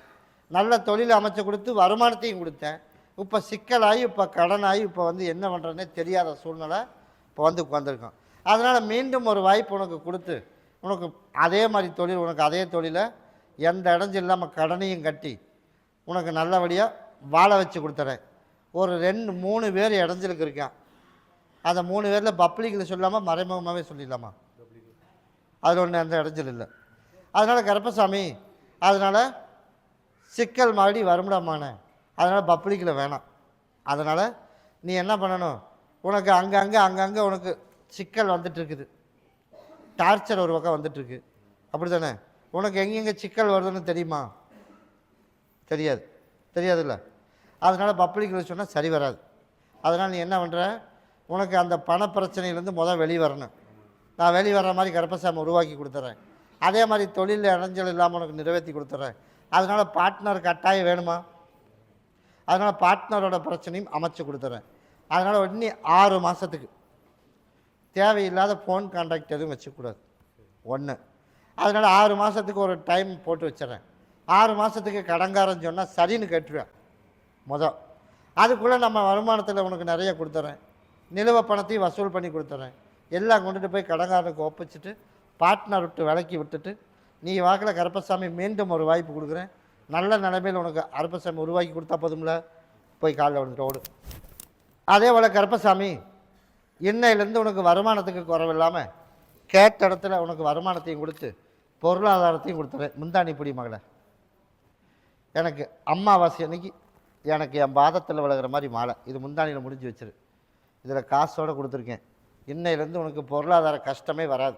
நல்ல தொழில் அமைச்சு கொடுத்து வருமானத்தையும் கொடுத்தேன். இப்போ சிக்கலாகி இப்போ கடனாகி இப்போ வந்து என்ன பண்ணுறதுனே தெரியாத சூழ்நிலை இப்போ வந்து உட்காந்துருக்கோம். அதனால் மீண்டும் ஒரு வாய்ப்பு உனக்கு கொடுத்து உனக்கு அதே மாதிரி தொழில், உனக்கு அதே தொழிலை எந்த இடைஞ்சு இல்லாமல் கடனையும் கட்டி உனக்கு நல்லபடியாக வாழ வச்சு கொடுத்துறேன். ஒரு 2-3 பேர் இடைஞ்சலுக்கு இருக்கான். அந்த 3 பேரில் பப்ளிக்கில் சொல்லாமல் மறைமுகமாகவே சொல்லிடலாமா? அதில் ஒன்று எந்த இடைஞ்சல் இல்லை. அதனால் கருப்பசாமி அதனால் சிக்கல் மாதிரி வரும்டாமான. அதனால் பப்ளிக்கில் வேணாம். அதனால் நீ என்ன பண்ணணும்? உனக்கு அங்கங்கே உனக்கு சிக்கல் வந்துட்டுருக்குது. டார்ச்சர் ஒரு பக்கம் வந்துட்டுருக்கு, அப்படி தானே? உனக்கு எங்கெங்கே சிக்கல் வருதுன்னு தெரியுமா? தெரியாதுல்ல. அதனால் பப்ளிக்கில் சொன்னால் சரி வராது. அதனால் நீ என்ன பண்ணுற? உனக்கு அந்த பண பிரச்சனையிலேருந்து வெளியே வரணும். நான் வெளியே வர்ற மாதிரி கருப்பசாமி உருவாக்கி கொடுத்துட்றேன். அதே மாதிரி தொழிலில் இடைஞ்சல் இல்லாமல் உனக்கு நிறைவேற்றி கொடுத்துட்றேன். அதனால் பார்ட்னர் கட்டாயம் வேணுமா? அதனால் பார்ட்னரோட பிரச்சனையும் அமைச்சு கொடுத்துட்றேன். அதனால் இன்னும் 6 மாதத்துக்கு தேவையில்லாத ஃபோன் கான்டாக்ட் எதுவும் வச்சுக்கூடாது. 1. அதனால் 6 மாதத்துக்கு ஒரு டைம் போட்டு வச்சிடறேன். 6 மாதத்துக்கு கடங்காரன்னு சொன்னால் சரின்னு கேட்டுருவேன். அதுக்குள்ளே நம்ம வருமானத்தில் உனக்கு நிறைய கொடுத்துட்றேன். நிலுவை பணத்தையும் வசூல் பண்ணி கொடுத்துட்றேன். எல்லாம் கொண்டுட்டு போய் கடங்காரனுக்கு ஒப்பிச்சுட்டு பார்ட்னர் விட்டு விலக்கி விட்டுட்டு நீ வாக்கில் கருப்பசாமி மீண்டும் ஒரு வாய்ப்பு கொடுக்குறேன். நல்ல நிலைமையில் உனக்கு கருப்பசாமி உருவாக்கி கொடுத்தா போதும்ல. போய் காலில் விழுந்துட்டு ஓடு. அதே போல் கருப்பசாமி இன்னையிலேருந்து உனக்கு வருமானத்துக்கு குறவில்லாமல் கேட்ட இடத்துல உனக்கு வருமானத்தையும் கொடுத்து பொருளாதாரத்தையும் கொடுத்துறேன். முந்தாணி பிடி மகளை. எனக்கு அம்மாவாசை அன்னைக்கு எனக்கு என் பாதத்தில் விலகிற மாதிரி மாலை, இது முந்தாணியில் முடிஞ்சு வச்சிரு. இதில் காசோடு கொடுத்துருக்கேன். இன்னையிலேருந்து உனக்கு பொருளாதார கஷ்டமே வராது.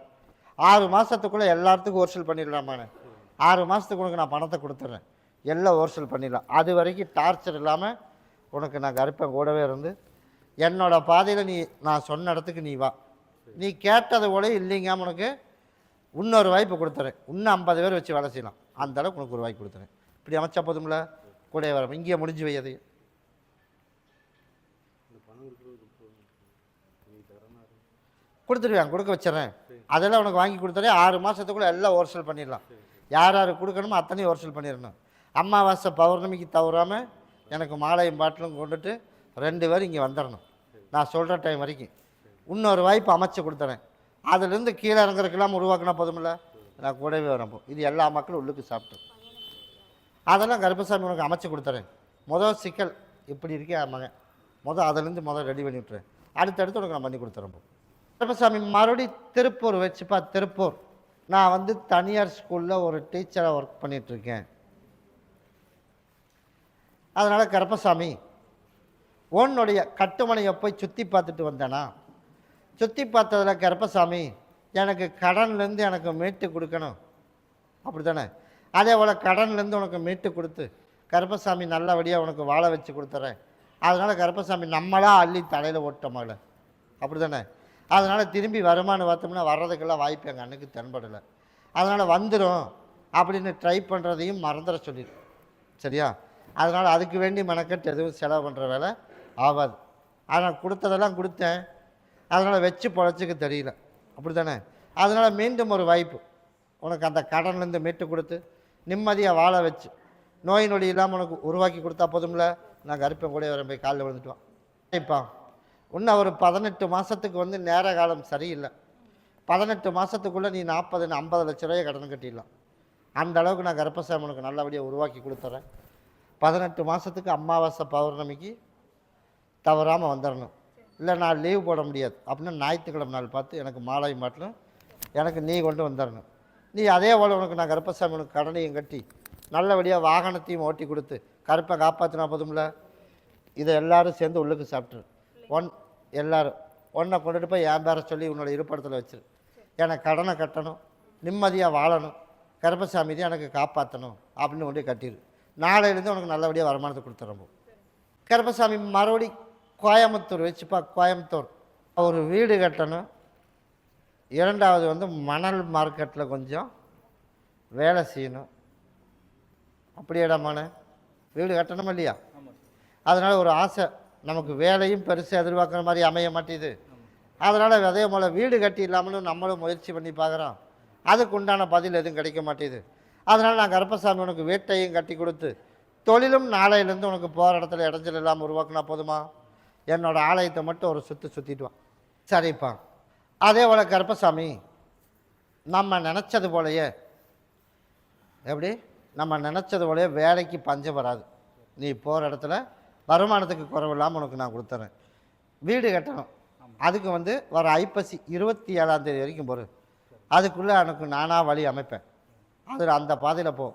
6 மாதத்துக்குள்ளே எல்லாத்துக்கும் ஓர்சல் பண்ணிடலாமாண்ணே. 6 மாதத்துக்கு உனக்கு நான் பணத்தை கொடுத்துட்றேன், எல்லாம் ஓர்சல் பண்ணிடலாம். அது வரைக்கும் டார்ச்சர் இல்லாமல் உனக்கு நான் கருப்பேன் கூடவே இருந்து என்னோடய பாதையில் நீ நான் சொன்ன இடத்துக்கு நீ வா. நீ கேட்டது போல இல்லைங்க, உனக்கு இன்னொரு வாய்ப்பு கொடுத்துறேன். இன்னும் 50 பேர் வச்சு வேலை செய்யலாம். அந்த அளவுக்கு உனக்கு ஒரு வாய்ப்பு கொடுத்துறேன். இப்படி அமைச்சா போதும்ல, கூட வர இங்கே முடிஞ்சு வையது கொடுத்துருவேன், கொடுக்க வச்சிடறேன். அதெல்லாம் உனக்கு வாங்கி கொடுத்துறேன். 6 மாதத்துக்குள்ளே எல்லாம் ஓர்சல் பண்ணிடலாம். யார் யார் கொடுக்கணுமோ அத்தனையும் ஓர்சல் பண்ணிடணும். அமாவாசை பௌர்ணமிக்கு தவறாமல் எனக்கு மாலையும் பாட்டிலும் கொண்டுட்டு 2 பேர் இங்கே வந்துடணும். நான் சொல்கிற டைம் வரைக்கும் இன்னொரு வாய்ப்பு அமைச்சு கொடுத்துறேன். அதுலேருந்து கீழே இறங்குறதுக்கெல்லாம் உருவாக்கினா போதுமில்ல, நான் கூடவே வரப்போ இது எல்லா மக்களும் உள்ளுக்கு சாப்பிட்டோம். அதெல்லாம் கருப்பசாமி உனக்கு அமைச்சு கொடுத்துறேன். மொதல் சிக்கல் இப்படி இருக்கே மகன், அதிலேருந்து ரெடி பண்ணி விட்டுறேன். அடுத்தடுத்து உனக்கு நான் பண்ணி கொடுத்துறேன். கருப்பசாமி மறுபடி திருப்பூர் வச்சுப்பா. திருப்பூர் நான் தனியார் ஸ்கூலில் ஒரு டீச்சராக ஒர்க் பண்ணிகிட்ருக்கேன். அதனால் கருப்பசாமி உன்னுடைய கட்டுமனையை போய் சுற்றி பார்த்துட்டு வந்தேனா, சுற்றி பார்த்ததில் கருப்பசாமி எனக்கு கடன்லேருந்து எனக்கு மீட்டு கொடுக்கணும், அப்படி தானே? அதே போல் கடன்லேருந்து உனக்கு மீட்டு கொடுத்து கருப்பசாமி நல்லபடியாக உனக்கு வாழ வச்சு கொடுத்துறேன். அதனால் கருப்பசாமி நம்மளாக அள்ளி தலையில் ஓட்டமாகல, அப்படி தானே? அதனால் திரும்பி வருமானு பார்த்தோம்னா வர்றதுக்கெல்லாம் வாய்ப்பு எங்கள் அண்ணுக்கு தென்படலை. அதனால் வந்துடும் அப்படின்னு ட்ரை பண்ணுறதையும் மறந்துட சொல்லிடு, சரியா? அதனால் அதுக்கு வேண்டி மெனக்கட்டு எதுவும் செலவு பண்ணுற வேலை ஆகாது. ஆனால் கொடுத்ததெல்லாம் கொடுத்தேன், அதனால் வச்சு பொழைச்சிக்க தெரியல, அப்படி தானே? அதனால் மீண்டும் ஒரு வாய்ப்பு உனக்கு அந்த கடன்லேருந்து மீட்டு கொடுத்து நிம்மதியாக வாழ வச்சு நோய் நொடி இல்லாமல் உனக்கு உருவாக்கி கொடுத்தா போதும்ல. நான் கருப்பேன் கூட வரேன், போய் காலில் விழுந்துட்டுவான். இப்போ இன்னும் ஒரு 18 மாதத்துக்கு நேர காலம் சரியில்லை. 18 மாதத்துக்குள்ளே நீ 40-50 லட்ச ரூபாயை கடன் கட்டிடலாம். அந்த அளவுக்கு நான் கருப்பசாமி உனக்கு நல்லபடியாக உருவாக்கி கொடுத்துட்றேன். 18 மாதத்துக்கு அமாவாசை பௌர்ணமிக்கு தவறாமல் வந்துடணும். இல்லை நான் லீவ் போட முடியாது அப்படின்னா ஞாயிற்றுக்கிழமை நாள் பார்த்து எனக்கு மாலை மாட்டிலும் எனக்கு நீ கொண்டு வந்துடணும். நீ அதே போல் உனக்கு நான் கருப்பசாமி உனக்கு கடனையும் கட்டி நல்லபடியாக வாகனத்தையும் ஓட்டி கொடுத்து கருப்பை காப்பாற்றினா போதும்ல. இதை எல்லோரும் சேர்ந்து உள்ளுக்கு சாப்பிட்ரு. எல்லோரும் ஒன்றை கொண்டுட்டு போய் என் பேரை சொல்லி உன்னோட இருப்பிடத்தில் வச்சிரு. எனக்கு கடனை கட்டணும், நிம்மதியாக வாழணும், கருப்பசாமி தான் எனக்கு காப்பாற்றணும் அப்படின்னு கொண்டு கட்டிடு. நாளையிலேருந்து உனக்கு நல்லபடியாக வருமானத்தை கொடுத்துறோம். கருப்பசாமி மறுபடி கோயம்புத்தூர் வச்சுப்பா. கோயம்புத்தூர் ஒரு வீடு கட்டணும். 2வது மணல் மார்க்கெட்டில் கொஞ்சம் வேலை செய்யணும். அப்படியேடாமான வீடு கட்டணும் இல்லையா? அதனால் ஒரு ஆசை நமக்கு, வேலையும் பெருசாக எதிர்பார்க்குற மாதிரி அமைய மாட்டேது. அதனால் அதே போல் வீடு கட்டி இல்லாமலும் நம்மளும் முயற்சி பண்ணி பார்க்குறோம், அதுக்கு உண்டான பதில் எதுவும் கிடைக்க மாட்டேது. அதனால் நான் கருப்பசாமி உனக்கு வீட்டையும் கட்டி கொடுத்து தொழிலும் நாளையிலேருந்து உனக்கு போகிற இடத்துல இடைஞ்சல் இல்லாமல் உருவாக்குனா போதுமா? என்னோடய ஆலயத்தை மட்டும் ஒரு சுற்றிட்டு வா. சரிப்பா. அதே போல் கருப்பசாமி நம்ம நினச்சது போலையே, எப்படி நம்ம நினச்சது போலையே வேலைக்கு பஞ்சம் வராது. நீ போகிற இடத்துல வருமானத்துக்கு குறைவு இல்லாமல் உனக்கு நான் கொடுத்துறேன். வீடு கட்டணும், அதுக்கு வர ஐப்பசி 27ஆம் தேதி வரைக்கும் போகிறேன். அதுக்குள்ளே எனக்கு நானாக வழி அமைப்பேன். அதில் அந்த பாதையில் போ.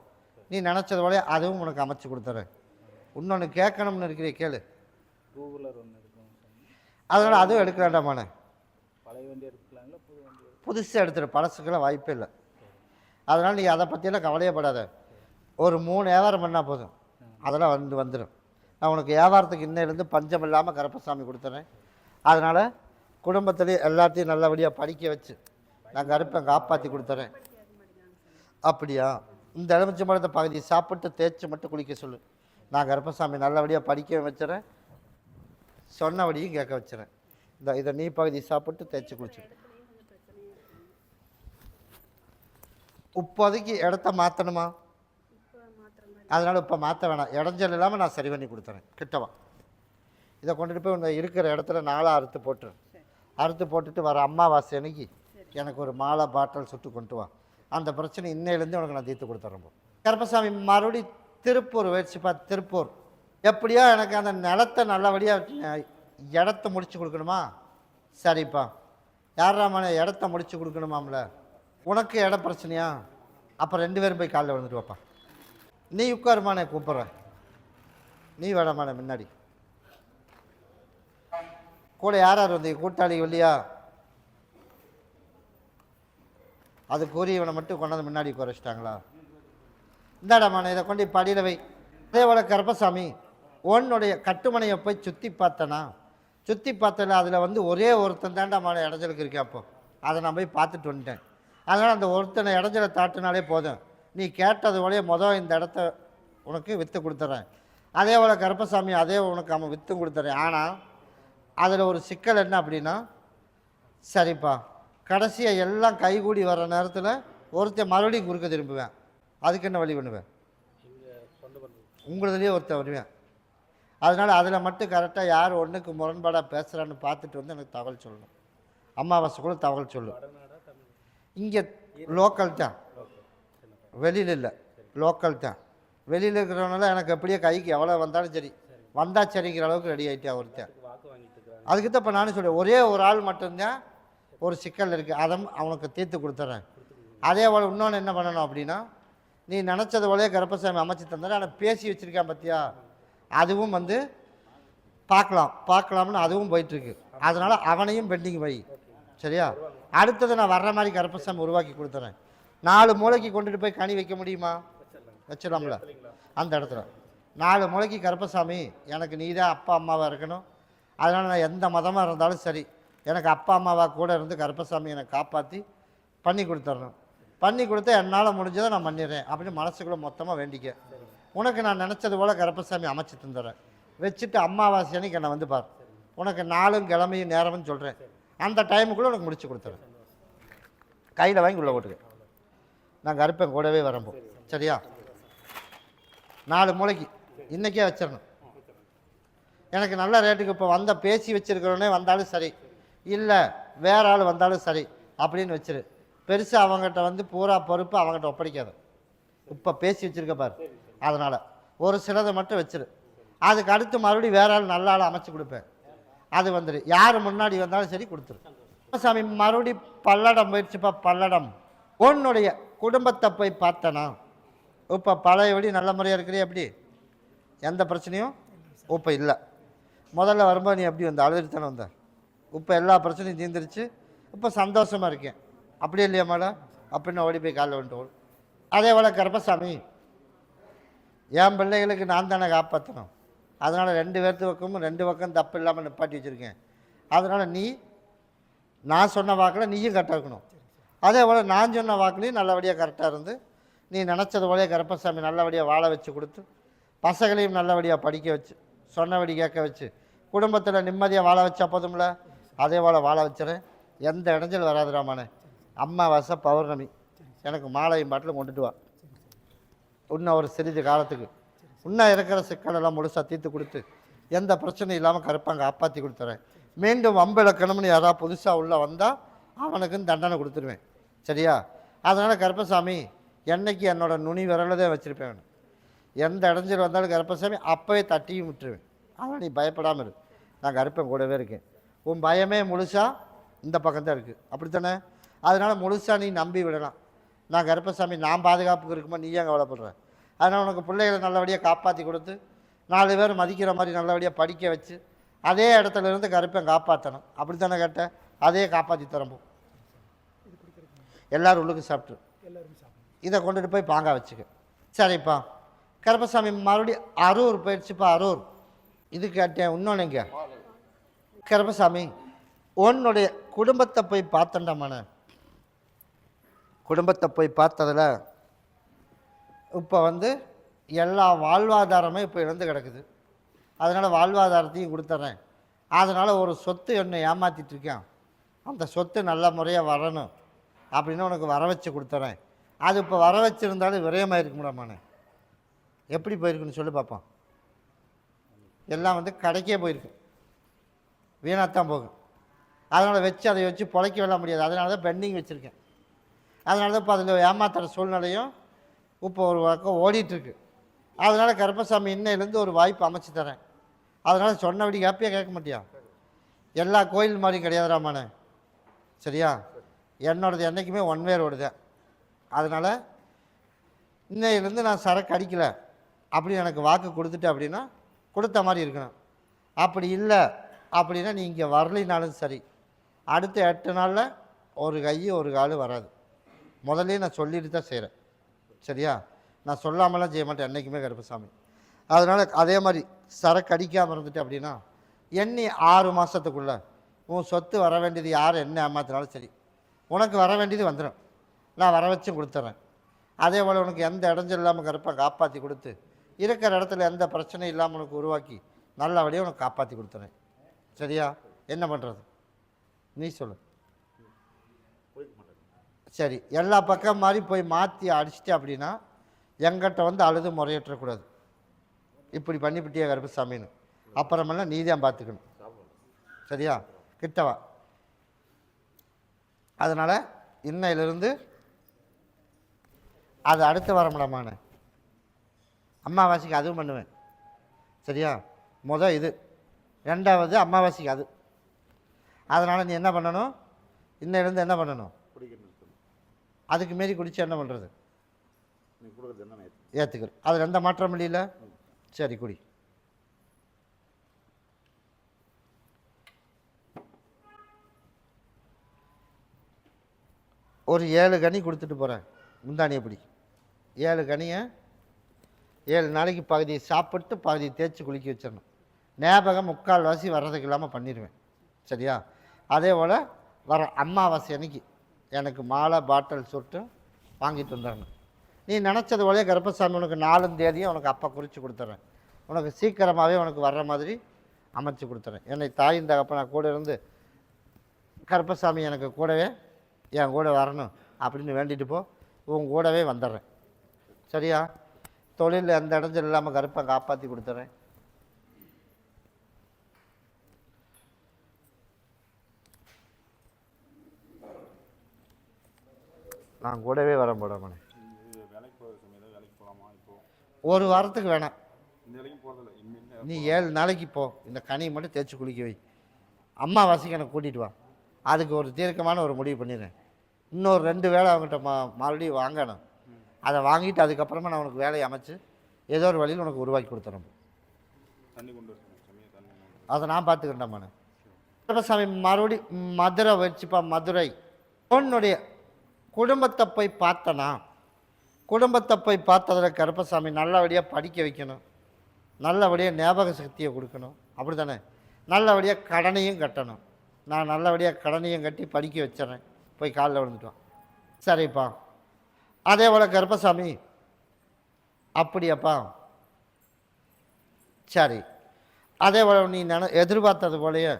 நீ நினச்சது போல அதுவும் உனக்கு அமைச்சு கொடுத்துறேன். இன்னொன்று கேட்கணும்னு இருக்கிற கேளு. அதனால் அதுவும் எடுக்க வேண்டாமாண்ணே. புதுசாக எடுத்துகிற பழசுக்கெல்லாம் வாய்ப்பே இல்லை. அதனால் நீ அதை பற்றியெல்லாம் கவலையப்படாத. ஒரு 3 வியாபாரம் பண்ணால் போதும், அதெல்லாம் வந்துடும். நான் உனக்கு வியாபாரத்துக்கு இன்னையிலேருந்து பஞ்சம் இல்லாமல் கருப்பசாமி கொடுத்துறேன். அதனால் குடும்பத்துலேயே எல்லாத்தையும் நல்லபடியாக படிக்க வச்சு நான் கருப்பை காப்பாற்றி கொடுத்துறேன். அப்படியா? இந்த எலுமிச்சை பழத்தை பகுதி சாப்பிட்டு தேய்ச்சி மட்டும் குளிக்க சொல்லு. நான் கருப்பசாமி நல்லபடியாக படிக்க வச்சுறேன், சொன்னபடியும் கேட்க வச்சுறேன். இதை நீ பகுதி சாப்பிட்டு தேய்ச்சி குளிச்சுரு. இப்போதைக்கு இடத்த மாற்றணுமா? அதனால் இப்போ மாற்ற வேணாம். இடைஞ்சல் இல்லாமல் நான் சரி பண்ணி கொடுத்துறேன். கிட்டவா இதை கொண்டுட்டு போய் உன்னை இருக்கிற இடத்துல 4 அறுத்து போட்டுறேன். அறுத்து போட்டுட்டு வர அமாவாசை அன்னைக்கு எனக்கு ஒரு மாலை பாட்டில் சுட்டு கொண்டு வா. அந்த பிரச்சனை இன்னையிலேருந்து உனக்கு நான் தீர்த்து கொடுத்துறேன். கருப்பசாமி மறுபடி திருப்பூர் வச்சுப்பா. திருப்பூர் எப்படியோ எனக்கு அந்த நிலத்தை நல்லபடியாக இடத்த முடிச்சு கொடுக்கணுமா? சரிப்பா. யாராமான இடத்த முடிச்சு கொடுக்கணுமாம்ல, உனக்கு இட பிரச்சனையா? அப்போ 2 பேரும் போய் காலில் விழுந்துட்டு வாப்பா. நீ உட்காருமானே, கூப்பிட்றேன். நீ வேணாமானே முன்னாடி. கூட யார் யார் வந்தீங்க? கூட்டாளி இல்லையா? அது கூறியவனை மட்டும் கொண்டாந்து முன்னாடி குறைச்சிட்டாங்களா? இந்தாடாமான, இதை கொண்டு படியில் வை. அதே போல் கருப்பசாமி, உன்னுடைய கட்டுமனையை போய் சுற்றி பார்த்தனா? சுற்றி பார்த்தல அதில் வந்து ஒரே ஒருத்தன் தாண்டாமான இடைஞ்சலுக்கு இருக்கேன். அப்போ அதை நான் போய் பார்த்துட்டு வந்துட்டேன். அதனால் அந்த ஒருத்தனை இடைஞ்சலை தாட்டினாலே போதும், நீ கேட்டது போலே இந்த இடத்த உனக்கு விற்று கொடுத்துட்றேன். அதே போல் கருப்பசாமி, அதே உனக்கு அவன் விற்று கொடுத்துட்றேன். ஆனால் அதில் ஒரு சிக்கல் என்ன அப்படின்னா, சரிப்பா, கடைசியாக எல்லாம் கைகூடி வர்ற நேரத்தில் ஒருத்தன் மறுபடியும் குறுக்க திரும்புவேன். அதுக்கு என்ன வழி பண்ணுவேன்? உங்களதுலேயே ஒருத்தன் வருவேன். அதனால் அதில் மட்டும் கரெக்டாக யார் ஒன்றுக்கு முரண்பாடாக பேசுகிறான்னு பார்த்துட்டு வந்து எனக்கு தகவல் சொல்லணும். அமாவாசைக்குள்ளே தகவல் சொல்லணும். இங்கே லோக்கல் தான், வெளியில் இல்லை, லோக்கல் தான். வெளியில் இருக்கிறவனால எனக்கு எப்படியே கைக்கு எவ்வளோ வந்தாலும் சரி, வந்தால் சரிங்கிற அளவுக்கு ரெடி ஆகிட்டேன் ஒருத்தன். அதுக்கு தான் இப்போ நானும் சொல்கிறேன், ஒரே ஒரு ஆள் மட்டும்தான் ஒரு சிக்கல் இருக்குது, அதை அவனுக்கு தீர்த்து கொடுத்துட்றேன். அதே போல் இன்னொன்று என்ன பண்ணணும் அப்படின்னா, நீ நினச்சது போலே கருப்பசாமி அமைச்சு தந்தாரு, ஆனால் பேசி வச்சுருக்கான் பார்த்தியா, அதுவும் வந்து பார்க்கலாம்னு அதுவும் போயிட்டுருக்கு. அதனால் அவனையும் பெண்டிங் வை, சரியா? அடுத்தது நான் வர்ற மாதிரி கருப்பசாமி உருவாக்கி கொடுத்துறேன். 4 மூளைக்கு கொண்டுட்டு போய் கனி வைக்க முடியுமா? வச்சிடலாம்ல. அந்த இடத்துல 4 மூளைக்கு கருப்பசாமி, எனக்கு நீ தான் அப்பா அம்மாவாக இருக்கணும். அதனால் நான் எந்த மதமாக இருந்தாலும் சரி, எனக்கு அப்பா அம்மாவாக கூட இருந்து கருப்பசாமி என்னை காப்பாற்றி பண்ணி கொடுத்துட்றேன். பண்ணி கொடுத்தா என்னால் முடிஞ்சதை நான் பண்ணிடுறேன் அப்படின்னு மனசுக்குள்ளே மொத்தமாக வேண்டிக்க. உனக்கு நான் நினச்சது போல் கருப்பசாமி அமைச்சு தந்துடுறேன். வச்சுட்டு அம்மாவாசை அன்னைக்கு என்னை வந்து பார். உனக்கு நாளும் கிழமையும் நேரம்னு சொல்கிறேன். அந்த டைமுக்குள்ளே உனக்கு முடிச்சு கொடுத்துறேன். கையில் வாங்கி உள்ளே போட்டுக்க. நான் கருப்பேன் கூடவே வரம்போ, சரியா? 4 மூளைக்கு இன்றைக்கே வச்சிடணும். எனக்கு நல்ல ரேட்டுக்கு இப்போ வந்த பேசி வச்சுருக்கிறவனே வந்தாலும் சரி, இல்லை வேற ஆள் வந்தாலும் சரி அப்படின்னு வச்சிரு. பெருசாக அவங்ககிட்ட வந்து பூரா பொறுப்பு அவங்ககிட்ட ஒப்படைக்காத. இப்போ பேசி வச்சுருக்க பாரு. அதனால் ஒரு சிலதை மட்டும் வச்சிரு. அதுக்கு அடுத்து மறுபடியும் வேற ஆள் நல்ல ஆள் அமைச்சு கொடுப்பேன். அது வந்துடு. யார் முன்னாடி வந்தாலும் சரி கொடுத்துரு. சாமி மறுபடி பல்லடம் போயிடுச்சுப்பா. பல்லடம் உன்னுடைய குடும்பத்தை போய் பார்த்தனா? இப்போ பழையபடி நல்ல முறையாக இருக்கிறீ? எப்படி எந்த பிரச்சனையும் இப்போ இல்லை? முதல்ல வரும்போது நீ எப்படி வந்த? அழுதுட்டு தானே வந்த. இப்போ எல்லா பிரச்சனையும் தீர்ந்துருச்சு. இப்போ சந்தோஷமாக இருக்கேன். அப்படியே இல்லையா மேடம்? அப்படின்னு ஓடி போய் காலைல வந்துட்டு. அதே போல் கருப்பசாமி, என் பிள்ளைகளுக்கு நான் தானே காப்பாற்றணும். அதனால் 2 பேர்த்து பக்கமும் 2 பக்கம் தப்பு இல்லாமல் நிப்பாட்டி வச்சுருக்கேன். அதனால் நான் சொன்ன வாக்கில் நீயும் கரெக்டாக இருக்கணும். அதே போல் நான் சொன்ன வாக்குலையும் நல்லபடியாக கரெக்டாக இருந்து நீ நினச்சது போலே கருப்பசாமி நல்லபடியாக வாழ வச்சு கொடுத்து, பசங்களையும் நல்லபடியாக படிக்க வச்சு, சொன்னபடி கேட்க வச்சு, குடும்பத்தில் நிம்மதியாக வாழ வச்சா போதும்ல. அதே போல் வாழ வச்சுறேன். எந்த இடைஞ்சல் வராதுராமானே. அம்மாவாசை பௌர்ணமி எனக்கு மாலையும் பாட்டிலும் கொண்டுட்டு வா. இன்னும் ஒரு சிறிது காலத்துக்கு இன்னும் இருக்கிற சிக்கலெல்லாம் முழுசாக தீர்த்து கொடுத்து எந்த பிரச்சனையும் இல்லாமல் கருப்பாங்க காப்பாற்றி கொடுத்துறேன். மீண்டும் வம்பிழக்கணும்னு யாராவது புதுசாக உள்ளே வந்தால் அவனுக்குன்னு தண்டனை கொடுத்துருவேன், சரியா? அதனால் கருப்பசாமி என்னைக்கு என்னோடய நுனி விரலதே வச்சுருப்பேன். எந்த இடைஞ்சல் வந்தாலும் கருப்பசாமி அப்போவே தட்டியும் விட்டுருவேன். ஆனால் நீ பயப்படாமல் இரு. நான் கருப்பன் கூடவே இருக்கேன். உன் பயமே முழுசாக இந்த பக்கம்தான் இருக்குது, அப்படித்தானே? அதனால் முழுசாக நீ நம்பி விடலாம். நான் கருப்பசாமி நான் பாதுகாப்புக்கு இருக்குமா, நீ ஏன் கவலைப்படுறேன்? அதனால் உனக்கு பிள்ளைகளை நல்லபடியாக காப்பாற்றி கொடுத்து 4 பேர் மதிக்கிற மாதிரி நல்லபடியாக படிக்க வச்சு அதே இடத்துல இருந்து கருப்பேன் காப்பாற்றணும். அப்படி தானே கேட்டேன்? அதே காப்பாற்றி தரம்போ. எல்லோரும் உள்ளுக்கு சாப்பிட்டு இதை கொண்டுட்டு போய் பாங்கா வச்சுக்க. சரிப்பா. கருப்பசாமி மறுபடியும் அரூர் போயிடுச்சுப்பா. அரூர் இது கேட்டேன். இன்னொன்று இங்கே கருப்பசாமி உன்னுடைய குடும்பத்தை போய் பார்த்தண்டாமான. குடும்பத்தை போய் பார்த்ததில் இப்போ வந்து எல்லா வாழ்வாதாரமே இப்போ இழந்து கிடக்குது. அதனால் வாழ்வாதாரத்தையும் கொடுத்துட்றேன். அதனால் ஒரு சொத்து என்னை ஏமாற்றிட்டுருக்கேன். அந்த சொத்து நல்ல முறையாக வரணும் அப்படின்னு உனக்கு வர வச்சு கொடுத்துட்றேன். அது இப்போ வர வச்சுருந்தாலும் விரயமாக இருக்க முடியாமானே. எப்படி போயிருக்குன்னு சொல்லி பார்ப்போம். எல்லாம் வந்து கடைக்கே போயிருக்கு, வீணாகத்தான் போகும். அதனால் வச்சு அதை வச்சு பொழைக்க விட முடியாது. அதனால தான் பெண்டிங் வச்சுருக்கேன். அதனால தான் இப்போ அதில் ஏமாத்துகிற சூழ்நிலையும் இப்போ ஒரு பக்கம் ஓடிட்டுருக்கு. அதனால் கருப்பசாமி இன்னையிலேருந்து ஒரு வாய்ப்பு அமைச்சு தரேன். அதனால் சொன்னபடி ஹாப்பியாக கேட்க மாட்டியா? எல்லா கோயில் மாதிரியும் கிடையாதுராமானே. சரியா? என்னோடது என்றைக்குமே ஒன் வே ரோடு தான். அதனால் இன்னையிலேருந்து நான் சரக்கு அடிக்கலை அப்படி எனக்கு வாக்கு கொடுத்துட்டு அப்படின்னா கொடுத்த மாதிரி இருக்கணும். அப்படி இல்லை அப்படின்னா நீ இங்கே வரலினாலும் சரி, அடுத்த 8 நாளில் ஒரு கை ஒரு கால் வராது. முதல்ல நான் சொல்லிட்டு தான் செய்கிறேன். சரியா? நான் சொல்லாமலாம் செய்ய மாட்டேன் என்றைக்குமே கருப்பசாமி. அதனால் அதே மாதிரி சரக்கு அடிக்காமல் இருந்துட்டு அப்படின்னா எண்ணி 6 மாதத்துக்குள்ளே உன் சொத்து வர வேண்டியது யார் என்ன ஏமாத்தினாலும் சரி, உனக்கு வர வேண்டியது வந்துடும். நான் வர வச்சும் கொடுத்துட்றேன். அதே போல் உனக்கு எந்த இடைஞ்சல் இல்லாமல் கருப்பை காப்பாற்றி கொடுத்து இருக்கிற இடத்துல எந்த பிரச்சனையும் இல்லாமல் உனக்கு உருவாக்கி நல்லபடியாக உனக்கு காப்பாற்றி கொடுத்துறேன். சரியா? என்ன பண்ணுறது நீ சொல்லு. சரி, எல்லா பக்கம் மாதிரி போய் மாற்றி அடிச்சிட்டு அப்படின்னா எங்கிட்ட வந்து அழுது முறையற்றக்கூடாது. இப்படி பண்ணிவிட்டியா கருப்பசாமின்னு அப்புறமெல்லாம் நீ தான் பார்த்துக்கணும். சரியா? கிட்டவா. அதனால் இன்னையிலிருந்து அது அடுத்து வர முடியாமான அமாவாசைக்கு அதுவும் பண்ணுவேன். சரியா? இது 2வது அமாவாசைக்கு அது. அதனால் நீ என்ன பண்ணணும், இன்னையிலேருந்து என்ன பண்ணணும், அதுக்கு மாரி குடிச்சு என்ன பண்ணுறது, ஏற்றுக்கிறேன். அதில் எந்த மாற்றம் இல்லையில. சரி குடி. ஒரு 7 கனி கொடுத்துட்டு போகிறேன். முந்தானியை பிடி. 7 கனியை 7 நாளைக்கு பகுதியை சாப்பிட்டு பகுதியை தேய்ச்சி குளிக்க வச்சிடணும். ஞாபகம் 3/4 வர்றதுக்கு இல்லாமல் பண்ணிடுவேன். சரியா? அதே போல் வர அமாவாசை அன்னைக்கு எனக்கு மாலை பாட்டில் சொட்டு வாங்கிட்டு வந்துடணும். நீ நினச்சது போலே கருப்பசாமி உனக்கு 4ஆம் தேதியும் உனக்கு அப்போ குறித்து கொடுத்துட்றேன். உனக்கு சீக்கிரமாகவே உனக்கு வர்ற மாதிரி அமைச்சு கொடுத்துறேன். என்னை தாயின் தகப்ப நான் கூட இருந்து கருப்பசாமி எனக்கு கூடவே என் கூட வரணும் அப்படின்னு வேண்டிட்டு போ, உன் கூடவே வந்துடுறேன். சரியா? தொழிலில் எந்த இடைஞ்சல் இல்லாமல் கருப்பை காப்பாற்றி கொடுத்துட்றேன். நான் கூடவே வர போடமானே. ஒரு வாரத்துக்கு வேணாம், நீ 7 நாளைக்கு போ. இந்த கனியை மட்டும் தேய்ச்சி குளிக்க வை. அம்மாவாசைக்கு எனக்கு கூட்டிகிட்டு வா. அதுக்கு ஒரு தீர்க்கமான ஒரு முடிவு பண்ணிடுறேன். இன்னொரு 2 வேளை அவங்ககிட்ட மறுபடியும் வாங்கணும். அதை வாங்கிட்டு அதுக்கப்புறமா நான் உனக்கு வேலையை அமைச்சு ஏதோ ஒரு வழியில் உனக்கு உருவாக்கி கொடுத்துறேன். அதை நான் பார்த்துக்கிட்டேன். கருப்பசாமி மறுபடி மதுரை வச்சுப்பா. மதுரை உன்னுடைய குடும்பத்தை போய் பார்த்தனா, குடும்பத்தை போய் பார்த்ததில் கருப்பசாமி நல்லபடியாக படிக்க வைக்கணும், நல்லபடியாக ஞாபக சக்தியை கொடுக்கணும். அப்படி தானே? நல்லபடியாக கடனையும் கட்டணும். நான் நல்லபடியாக கடனையும் கட்டி படிக்க வச்சிடறேன். போய் காலில் விழுந்துட்டோம். சரிப்பா. அதே போல் கருப்பசாமி அப்படியாப்பா. சரி, அதே போல் நீ எதிர்பார்த்தது போலையே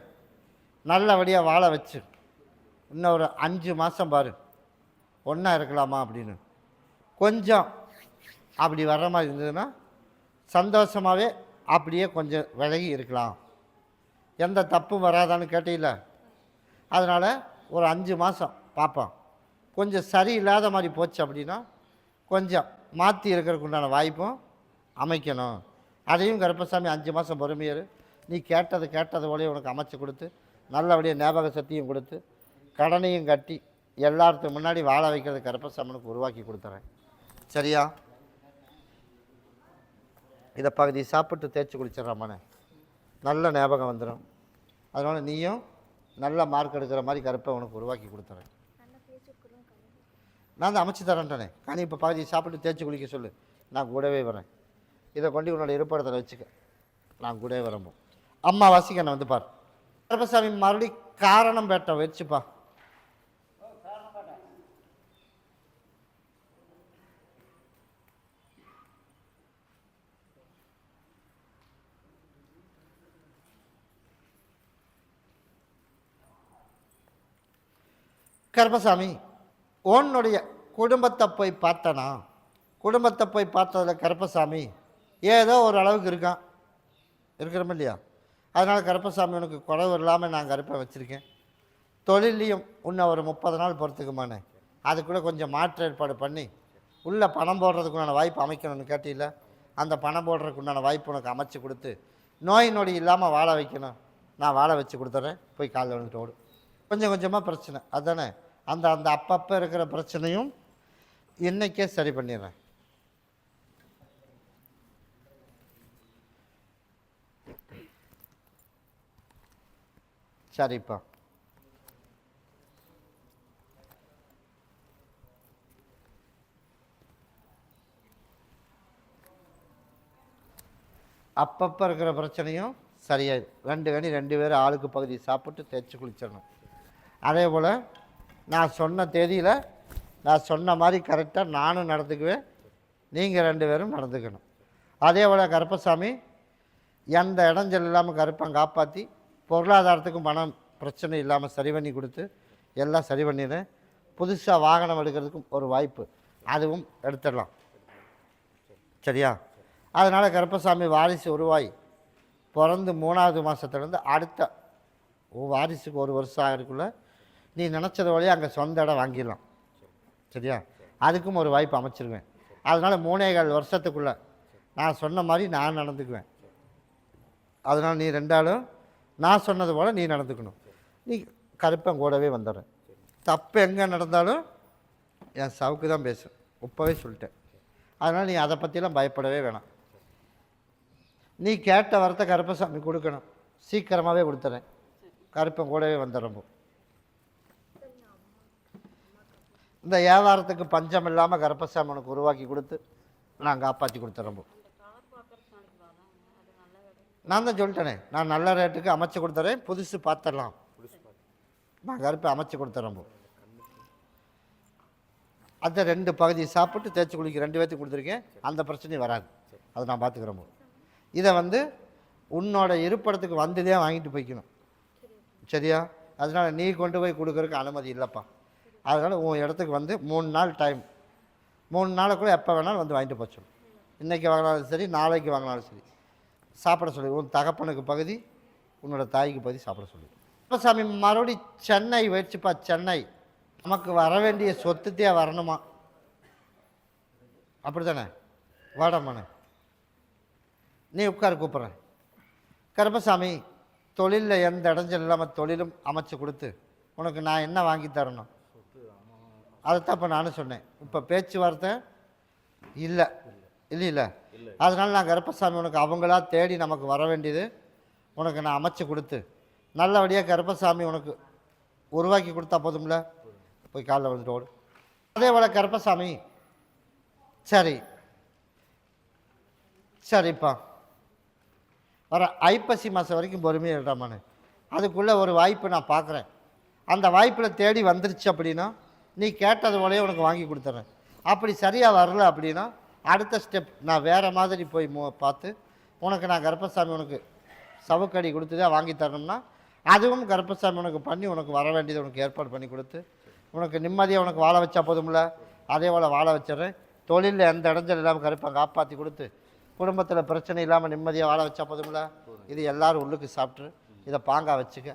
நல்லபடியாக வாழ வச்சு இன்னும் ஒரு 5 மாதம் பாரு, ஒன்றா இருக்கலாமா அப்படின்னு கொஞ்சம் அப்படி வர்ற மாதிரி இருந்ததுன்னா சந்தோஷமாகவே அப்படியே கொஞ்சம் விலகி இருக்கலாம். எந்த தப்பும் வராதான்னு கேட்டீங்கள. அதனால் ஒரு 5 மாதம் பார்ப்போம். கொஞ்சம் சரியில்லாத மாதிரி போச்சு அப்படின்னா கொஞ்சம் மாற்றி இருக்கிறதுக்கு உண்டான வாய்ப்பும் அமைக்கணும். அதையும் கருப்பசாமி 5 மாதம் பொறுமையாரு. நீ கேட்டது போலேயே உனக்கு அமைச்சு கொடுத்து நல்லபடியாக ஞாபக சக்தியும் கொடுத்து கடனையும் கட்டி எல்லாத்துக்கும் முன்னாடி வாழ வைக்கிறது கருப்பசாமனுக்கு உருவாக்கி கொடுத்துறேன். சரியா? இதை பகுதி சாப்பிட்டு தேய்ச்சி குளிச்சிட்றாமண்ணே, நல்ல ஞாபகம் வந்துடும். அதனால் நீயும் நல்ல மார்க் எடுக்கிற மாதிரி கருப்பை உனக்கு உருவாக்கி கொடுத்துறேன். நான் தான் அமைச்சு தரேன்ட்டானே. கனி இப்போ பகுதி சாப்பிட்டு தேய்ச்சி குளிக்க சொல்லு, நான் கூடவே வரேன். இதை கொண்டு உன்னோட இருப்பிடத்தில் வச்சுக்க, நான் கூடவே வரம்போம். அம்மாவாசிக்கு என்னை வந்து பார். கருப்பசாமி மறுபடி காரணம் பேட்டை வச்சுப்பா. கருப்பசாமி உன்னுடைய குடும்பத்தை போய் பார்த்தனா, குடும்பத்தை போய் பார்த்ததில் கருப்பசாமி ஏதோ ஒரு அளவுக்கு இருக்கான், இருக்கிறோம் இல்லையா? அதனால் கருப்பசாமி உனக்கு குறைவு இல்லாமல் நான் கருப்பை வச்சுருக்கேன். தொழிலையும் இன்னும் ஒரு 30 நாள் பொறுத்துக்குமானே, அதுக்குள்ளே கொஞ்சம் மாற்று ஏற்பாடு பண்ணி உள்ளே பணம் போடுறதுக்குண்டான வாய்ப்பு அமைக்கணும்னு கேட்டீங்கள. அந்த பணம் போடுறதுக்கு உண்டான வாய்ப்பு உனக்கு அமைச்சு கொடுத்து நோய் நொடி இல்லாமல் வாழ வைக்கணும். நான் வாழ வச்சு கொடுத்துட்றேன். போய் காலில் வந்துட்டு ஓடு. கொஞ்சம் கொஞ்சமாக பிரச்சனை அதானே. அந்த அந்த அப்பப்போ இருக்கிற பிரச்சனையும் இன்னைக்கே சரி பண்ணிடுறேன். சரிப்பா. அப்பப்போ இருக்கிற பிரச்சனையும் சரியாயிடும். 2 கனி 2 பேர் ஆளுக்கு பகுதி சாப்பிட்டு தேய்ச்சி குளிச்சிடணும். அதே போல் நான் சொன்ன தேதியில் நான் சொன்ன மாதிரி கரெக்டாக நானும் நடந்துக்குவேன், நீங்கள் 2 பேரும் நடந்துக்கணும். அதே போல் கருப்பசாமி எந்த இடைஞ்சல் இல்லாமல் கருப்பன் காப்பாற்றி பொருளாதாரத்துக்கும் பணம் பிரச்சனை இல்லாமல் சரி பண்ணி கொடுத்து எல்லாம் சரி பண்ணிடுறேன். புதுசாக வாகனம் எடுக்கிறதுக்கும் ஒரு வாய்ப்பு, அதுவும் எடுத்துடலாம். சரியா? அதனால் கருப்பசாமி வாரிசு உருவாகி பிறந்து 3வது மாதத்துலேருந்து அடுத்த வாரிசுக்கு 1 வருஷம் ஆகிறதுக்குள்ள நீ நினச்சது வழியாக அங்கே சொந்த இடம் வாங்கிடலாம். சரியா? அதுக்கும் ஒரு வாய்ப்பு அமைச்சிருவேன். அதனால் 3.25 வருஷத்துக்குள்ளே நான் சொன்ன மாதிரி நான் நடந்துக்குவேன். அதனால் நீ 2 ஆளும் நான் சொன்னது போல் நீ நடந்துக்கணும். நீ கருப்பன் கூடவே வந்துடுறேன். தப்பு எங்கே நடந்தாலும் என் சவுக்கு தான் பேசும், இப்போவே சொல்லிட்டேன். அதனால் நீ அதை பற்றிலாம் பயப்படவே வேணாம். நீ கேட்ட வரத்தை கருப்பசாமி கொடுக்கணும், சீக்கிரமாகவே கொடுத்துறேன். கருப்பன் கூடவே வந்துடுறப்போ இந்த வியாபாரத்துக்கு பஞ்சம் இல்லாமல் கருப்பசாமி உனக்கு உருவாக்கி கொடுத்து நான் காப்பாற்றி கொடுத்துறப்போ. நான் தான் சொல்லிட்டேனே, நான் நல்ல ரேட்டுக்கு அமைச்சு கொடுத்துறேன். புதுசு பார்த்துடலாம், நான் கருப்பை அமைச்சு கொடுத்துறப்போ. அந்த 2 பகுதி சாப்பிட்டு தேய்ச்சி குளிக்க 2 பேர்த்துக்கு கொடுத்துருக்கேன். அந்த பிரச்சனையும் வராது, அதை நான் பார்த்துக்கிறப்போ. இதை உன்னோட இருப்பிடத்துக்கு வந்துதே வாங்கிட்டு போய்க்கணும். சரியா? அதனால் நீ கொண்டு போய் கொடுக்கறதுக்கு அனுமதி இல்லைப்பா. அதனால் உன் இடத்துக்கு 3 நாள் டைம், 3 நாளைக்குள்ளே எப்போ வேணாலும் வாங்கிட்டு போச்சோம். இன்றைக்கி வாங்கினாலும் சரி, நாளைக்கு வாங்கினாலும் சரி சாப்பிட சொல்லி. உன் தகப்பனுக்கு பகுதி, உன்னோட தாய்க்கு பகுதி சாப்பிட சொல்லி. கருப்பசாமி மறுபடி சென்னை வச்சுப்பா. சென்னை நமக்கு வர வேண்டிய சொத்துத்தே வரணுமா? அப்படி தானே? வாடம்மாண்ணே, நீ உட்கார், கூப்பிட்றேன். கருப்பசாமி தொழிலில் எந்த இடைஞ்சல் இல்லாமல் தொழிலும் அமைச்சு கொடுத்து உனக்கு நான் என்ன வாங்கி தரணும்? அதைத்தான் இப்போ நானும் சொன்னேன். இப்போ பேச்சுவார்த்தை இல்லை இல்லை. அதனால் நான் கருப்பசாமி உனக்கு அவங்களா தேடி நமக்கு வர வேண்டியது உனக்கு நான் அமைச்சு கொடுத்து நல்லபடியாக கருப்பசாமி உனக்கு உருவாக்கி கொடுத்தா போதும்ல. போய் காலில் வந்துட்டு ஓடு. அதே போல் கருப்பசாமி சரி சரிப்பா, வர ஐப்பசி மாதம் வரைக்கும் பொறுமையாக இருடாமான்னு. அதுக்குள்ளே ஒரு வாய்ப்பு நான் பார்க்குறேன். அந்த வாய்ப்பில் தேடி வந்துருச்சு அப்படின்னா நீ கேட்டது போலயே உனக்கு வாங்கி கொடுத்துட்றேன். அப்படி சரியாக வரல அப்படின்னா அடுத்த ஸ்டெப் நான் வேறு மாதிரி போய் பார்த்து உனக்கு நான் கருப்பசாமி உனக்கு சவுக்கடி கொடுத்துதான் வாங்கி தரணும்னா அதுவும் கருப்பசாமி உனக்கு பண்ணி உனக்கு வர வேண்டியது உனக்கு ஏற்பாடு பண்ணி கொடுத்து உனக்கு நிம்மதியாக உனக்கு வாழ வச்சா போதும்ல. அதே போல் வாழ வச்சிட்றேன். தொழிலில் எந்த இடைஞ்சல் இல்லாமல் கருப்பன் காப்பாற்றி கொடுத்து குடும்பத்தில் பிரச்சனை இல்லாமல் நிம்மதியாக வாழ வச்சா போதும்ல. இது எல்லோரும் உள்ளுக்கு சாப்பிட்ரு. இதை பாங்கா வச்சுக்க.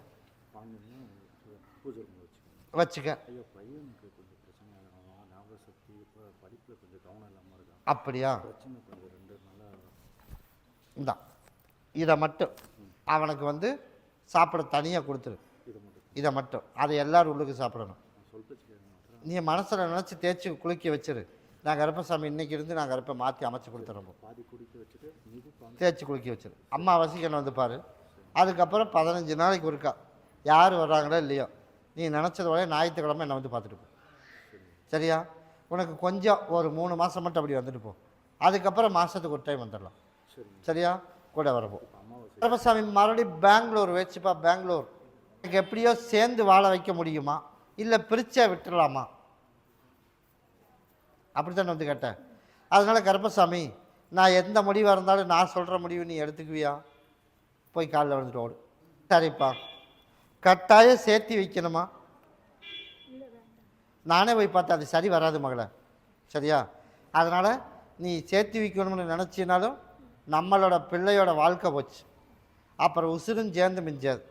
அப்படியா? இந்தா இதை மட்டும் அவனுக்கு சாப்பிட தனியாக கொடுத்துரு. இதை மட்டும் அதை எல்லோரும் உள்ளுக்கு சாப்பிடணும். நீ மனசில் நினச்சி தேய்ச்சி குளிக்க வச்சிரு. நான் கருப்பசாமி இன்னைக்கு இருந்து நான் கருப்பை மாற்றி அமைச்சு கொடுத்துறோம். தேய்ச்சி குளிக்க வச்சிரு. அம்மாவாசைக்கு என்ன பாரு. அதுக்கப்புறம் 15 நாளைக்கு ஒருக்கா யார் வர்றாங்களோ இல்லையோ நீ நினச்சதோட ஞாயிற்றுக்கிழமை என்னை பார்த்துட்டு போ. சரியா? உனக்கு கொஞ்சம் ஒரு 3 மாதம் மட்டும் அப்படி வந்துட்டு போ. அதுக்கப்புறம் மாதத்துக்கு ஒரு டைம் வந்துடலாம். சரியா? கூட வரப்போ. கருப்பசாமி மறுபடியும் பெங்களூர் வச்சுப்பா. பெங்களூர் எனக்கு எப்படியோ சேர்ந்து வாழ வைக்க முடியுமா இல்லை பிரிச்சா விட்டுடலாமா? அப்படித்தான் கேட்டேன். அதனால் கருப்பசாமி நான் எந்த முடிவாக இருந்தாலும் நான் சொல்கிற முடிவு நீ எடுத்துக்குவியா? போய் காலில் வந்துட்டு ஓடு. சரிப்பா. கட்டாயம் சேர்த்தி வைக்கணுமா? நானே போய் பார்த்தேன், அது சரி வராது மகளை. சரியா? அதனால் நீ சேர்த்தி வைக்கணும்னு நினச்சினாலும் நம்மளோட பிள்ளையோட வாழ்க்கை போச்சு. அப்புறம் உசுரும் சேர்ந்து மிஞ்சாது.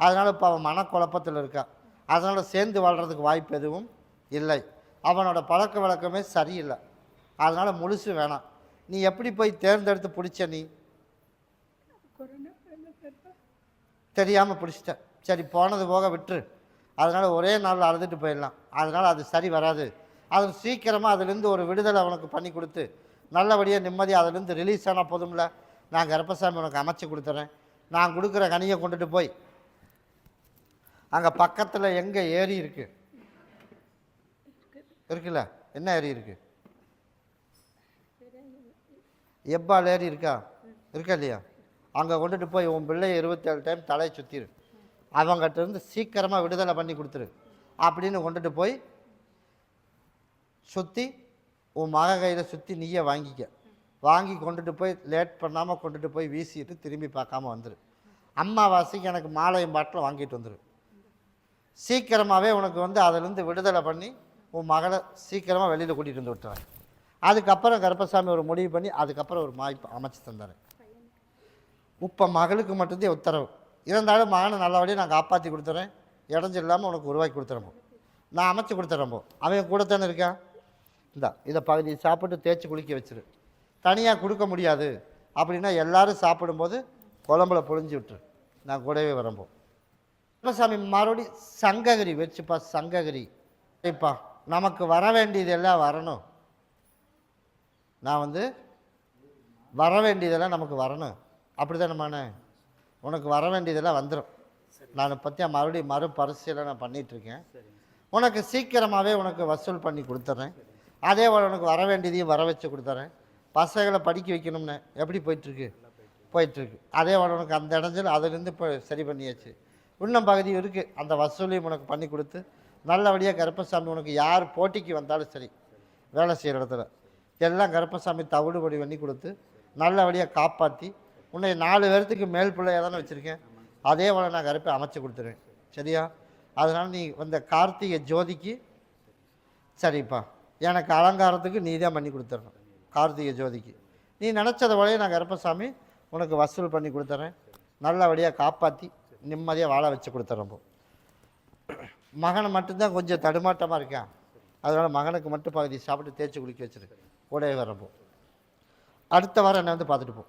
அதனால் இப்போ அவன் மனக்குழப்பத்தில் இருக்கா. அதனால் சேர்ந்து வாழ்கிறதுக்கு வாய்ப்பு எதுவும் இல்லை. அவனோட பழக்க வழக்கமே சரியில்லை. அதனால் முழுசு வேணாம். நீ எப்படி போய் தேர்ந்தெடுத்து பிடிச்ச? நீ தெரியாமல் பிடிச்சிட்ட. சரி, போனது போக விட்டுரு. அதனால் ஒரே நாளில் அறுத்துட்டு போயிடலாம். அதனால் அது சரி வராது. அது சீக்கிரமாக அதுலேருந்து ஒரு விடுதலை அவனுக்கு பண்ணி கொடுத்து நல்லபடியாக நிம்மதியாக அதுலேருந்து ரிலீஸ் ஆனால் போதும்ல. நான் கருப்பசாமி உனக்கு அமைச்சு கொடுத்துறேன். நான் கொடுக்குற கனியை கொண்டுட்டு போய் அங்கே பக்கத்தில் எங்கே ஏரி இருக்குது இருக்குல்ல, என்ன ஏரி இருக்குது? எப்பால் ஏரி இருக்கா இல்லையா? அங்கே கொண்டுட்டு போய் உன் பிள்ளையை 27 டைம் தலையை சுற்றிரு, அவங்ககிட்ட இருந்து சீக்கிரமாக விடுதலை பண்ணி கொடுத்துரு அப்படின்னு கொண்டுட்டு போய் சுற்றி உன் மக கையில் சுற்றி நீயே வாங்கிக்க. வாங்கி கொண்டுட்டு போய் லேட் பண்ணாமல் கொண்டுட்டு போய் வீசிட்டு திரும்பி பார்க்காம வந்துரு. அம்மாவாசைக்கு எனக்கு மாலையும் பாட்டில் வாங்கிட்டு வந்துரு. சீக்கிரமாகவே உனக்கு வந்து அதிலேருந்து விடுதலை பண்ணி உன் மகளை சீக்கிரமாக வெளியில் கூட்டிகிட்டு வந்து விட்டுறேன். அதுக்கப்புறம் கருப்பசாமி ஒரு முடிவு பண்ணி அதுக்கப்புறம் ஒரு வாய்ப்பு அமைச்சு தந்தார். இப்போ மகளுக்கு மட்டும்தான் உத்தரவு. இருந்தாலும் மகனை நல்லபடியாக நான் காப்பாற்றி கொடுத்துறேன், இடைஞ்சு இல்லாமல் உனக்கு உருவாக்கி கொடுத்துறப்போ நான் அமைச்சு கொடுத்துறப்போ. அவன் கூட தானே இருக்கான். இதை பகுதி சாப்பிட்டு தேய்ச்சி குளிக்க வச்சிரு. தனியாக கொடுக்க முடியாது அப்படின்னா எல்லோரும் சாப்பிடும்போது குழம்புல பொழிஞ்சு விட்டுரு, நான் கூடவே வரப்போ. கருப்பசாமி மறுபடி சங்ககிரி வச்சுப்பா. சங்ககிரி இப்போ நமக்கு வர வேண்டியதெல்லாம் வரணும். நான் வந்து வர வேண்டியதெல்லாம் நமக்கு வரணும். அப்படி தானேம்மாண்ணே? உனக்கு வர வேண்டியதெல்லாம் வந்துடும். நான் பற்றியா மறுபடியும் மறுபரிசீலனை பண்ணிகிட்ருக்கேன். உனக்கு சீக்கிரமாகவே உனக்கு வசூல் பண்ணி கொடுத்துட்றேன். அதே போல் உனக்கு வர வேண்டியதையும் வர வச்சு கொடுத்துட்றேன். பசங்களை படிக்க வைக்கணும்னு எப்படி போயிட்டுருக்கு. அதே போல் உனக்கு அந்த இடைஞ்சல் அதுலேருந்து இப்போ சரி பண்ணியாச்சு. இன்னும் பகுதி இருக்குது, அந்த வசூலையும் உனக்கு பண்ணி கொடுத்து நல்லபடியாக கருப்பசாமி உனக்கு யார் போட்டிக்கு வந்தாலும் சரி வேலை செய்கிற இடத்துல எல்லாம் கருப்பசாமி தவிடுபடி பண்ணி கொடுத்து நல்லபடியாக காப்பாற்றி உன்னை 4 பேர்த்துக்கு மேல் பிள்ளையாக தானே வச்சுருக்கேன். அதே போல் நான் கருப்பை அமைச்சு கொடுத்துருவேன். சரியா? அதனால் நீ வந்த கார்த்திகை ஜோதிக்கு சரிப்பா எனக்கு அலங்காரத்துக்கு நீ தான் பண்ணி கொடுத்துட்றேன். கார்த்திகை ஜோதிக்கு நீ நினச்சத போலயே நான் கருப்பசாமி உனக்கு வசூல் பண்ணி கொடுத்துட்றேன். நல்லபடியாக காப்பாற்றி நிம்மதியாக வாழ வச்சு கொடுத்துட்றப்போ. மகனை மட்டும்தான் கொஞ்சம் தடுமாட்டமாக இருக்கேன். அதனால் மகனுக்கு மட்டும் பகுதி சாப்பிட்டு தேய்ச்சி குளிக்க வச்சுருக்கு கூடவே வரப்போ. அடுத்த வாரம் என்னை வந்து பார்த்துட்டு போ.